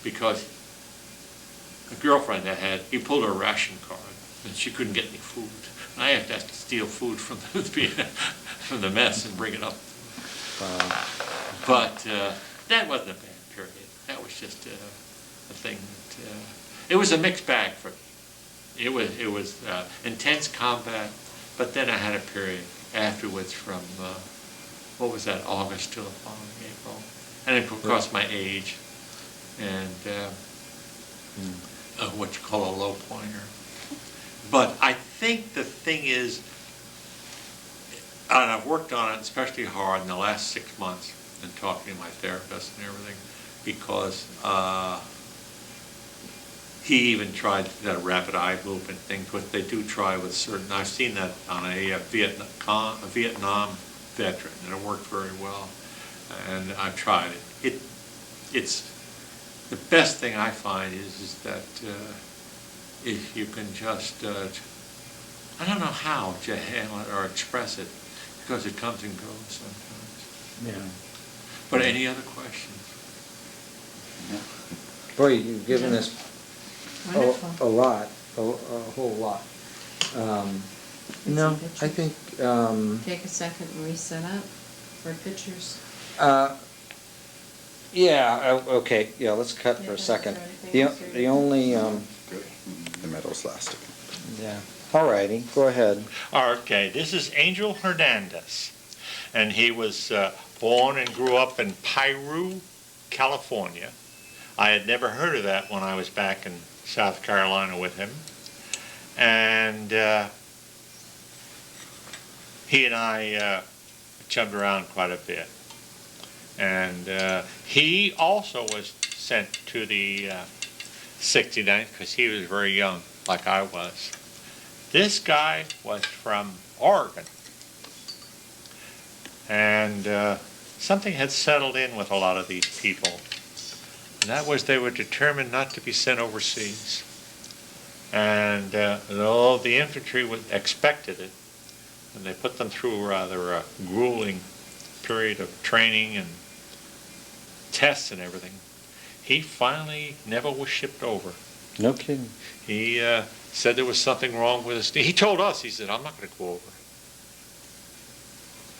because a girlfriend I had, he pulled her ration card, and she couldn't get any food. And I have to steal food from from the mess and bring it up. But that wasn't a bad period. That was just a thing that, it was a mixed bag for me. It was intense combat, but then I had a period afterwards from, what was that, August till the following April. And then, of course, my age and what you call a low pointer. But I think the thing is, and I've worked on it especially hard in the last 6 months and talking to my therapist and everything, because he even tried that rapid eye movement thing, which they do try with certain, I've seen that on a Vietnam veteran, and it worked very well. And I've tried it. It's the best thing I find is that if you can just, I don't know how to handle it or express it, because it comes and goes sometimes. Yeah. But any other questions? Boy, you've given us Wonderful. a lot, a whole lot. No, I think, Take a second and reset up for pictures. yeah, okay, yeah, let's cut for a second. The only, The medal's lasting. yeah, all righty, go ahead. Okay, this is Angel Hernandez, and he was born and grew up in Piru, California. I had never heard of that when I was back in South Carolina with him. And he and I chummed around quite a bit. And he also was sent to the 69th because he was very young, like I was. This guy was from Oregon. And something had settled in with a lot of these people. And that was they were determined not to be sent overseas. And though the infantry expected it, and they put them through rather a grueling period of training and tests and everything, he finally never was shipped over. No kidding. He said there was something wrong with his knee. He told us, he said, I'm not going to go over.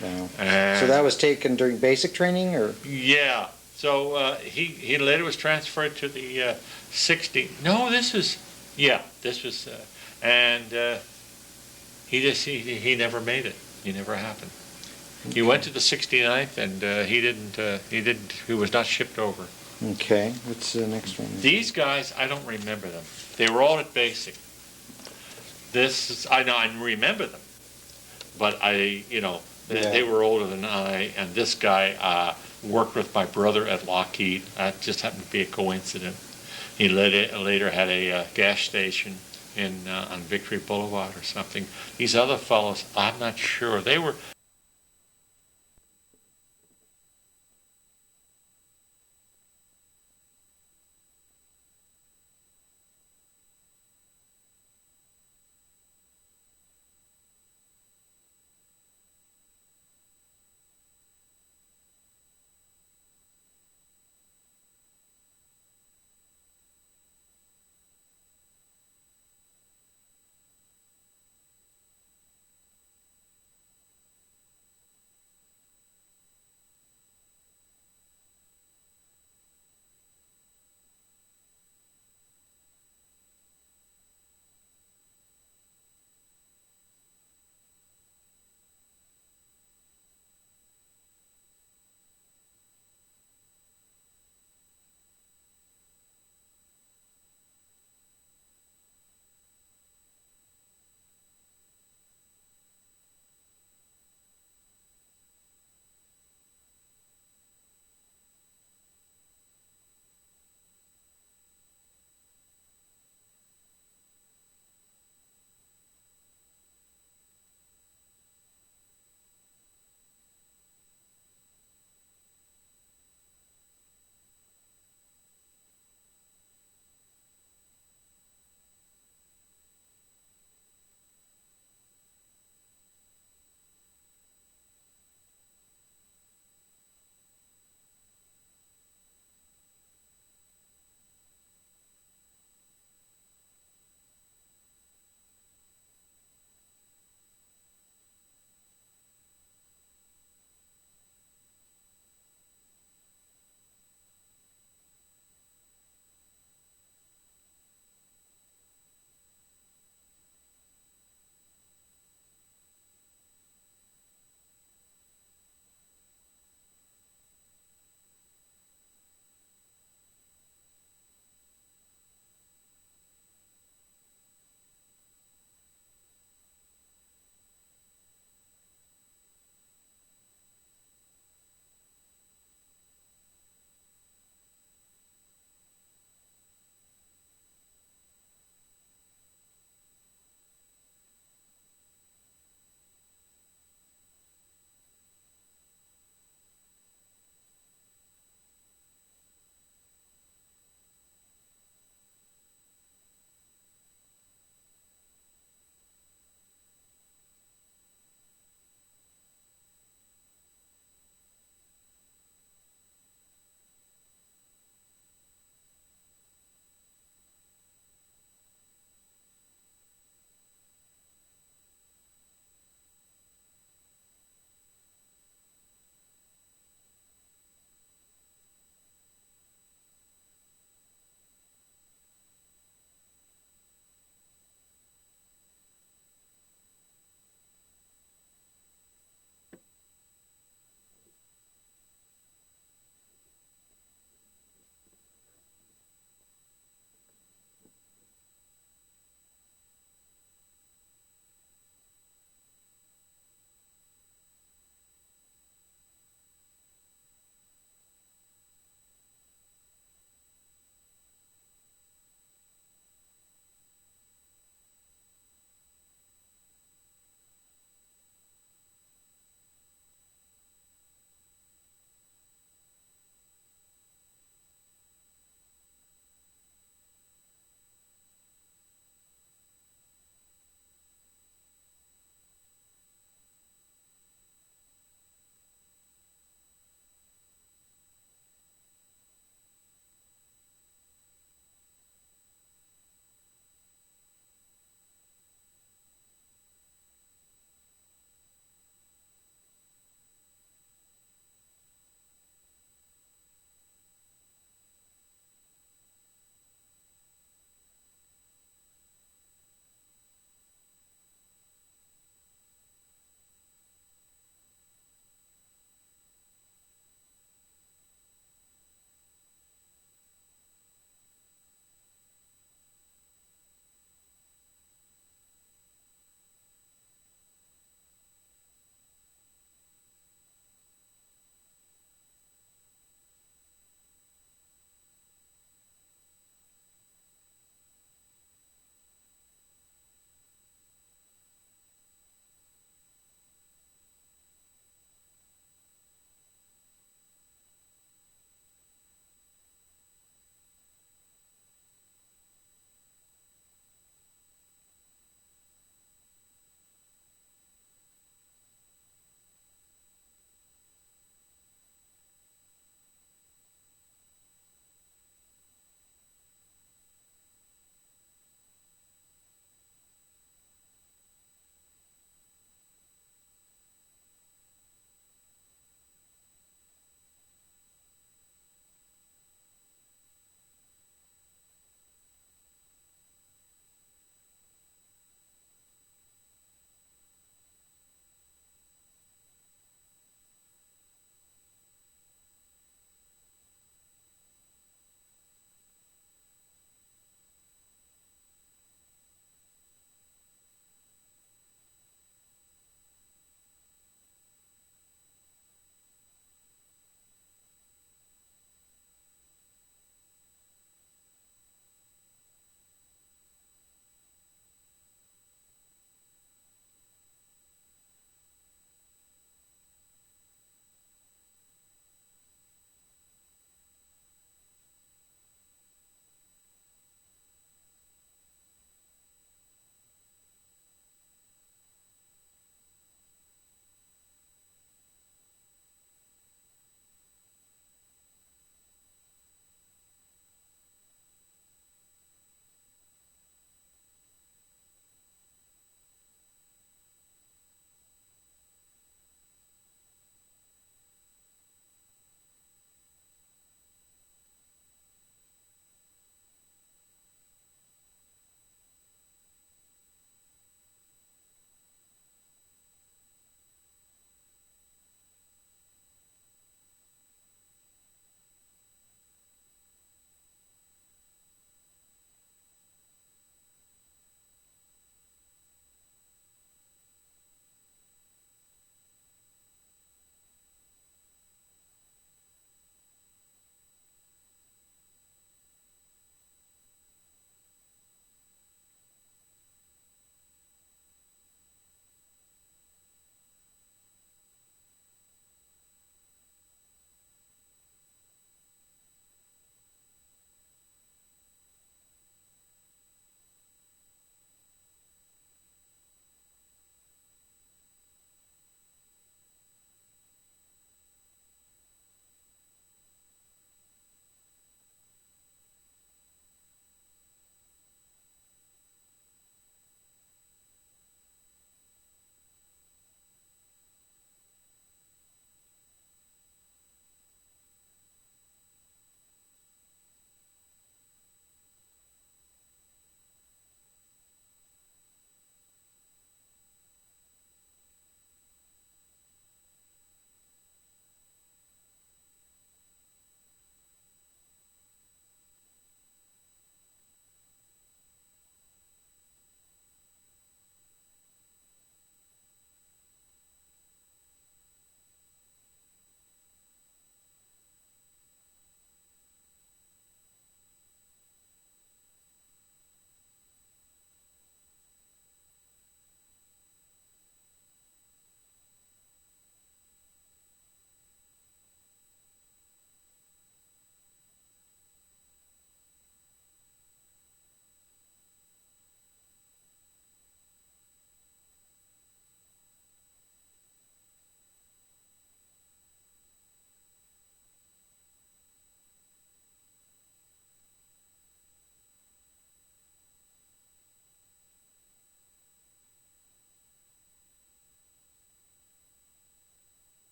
Wow. And So that was taken during basic training, or? yeah. So he later was transferred to the 60. No, this was, yeah, this was, and he never made it. He never happened. He went to the 69th, and he was not shipped over. Okay, what's the next one? These guys, I don't remember them. They were all at basic. I know, I remember them, but they were older than I, and this guy worked with my brother at Lockheed. That just happened to be a coincidence. He later had a gas station on Victory Boulevard or something. These other fellows, I'm not sure. They were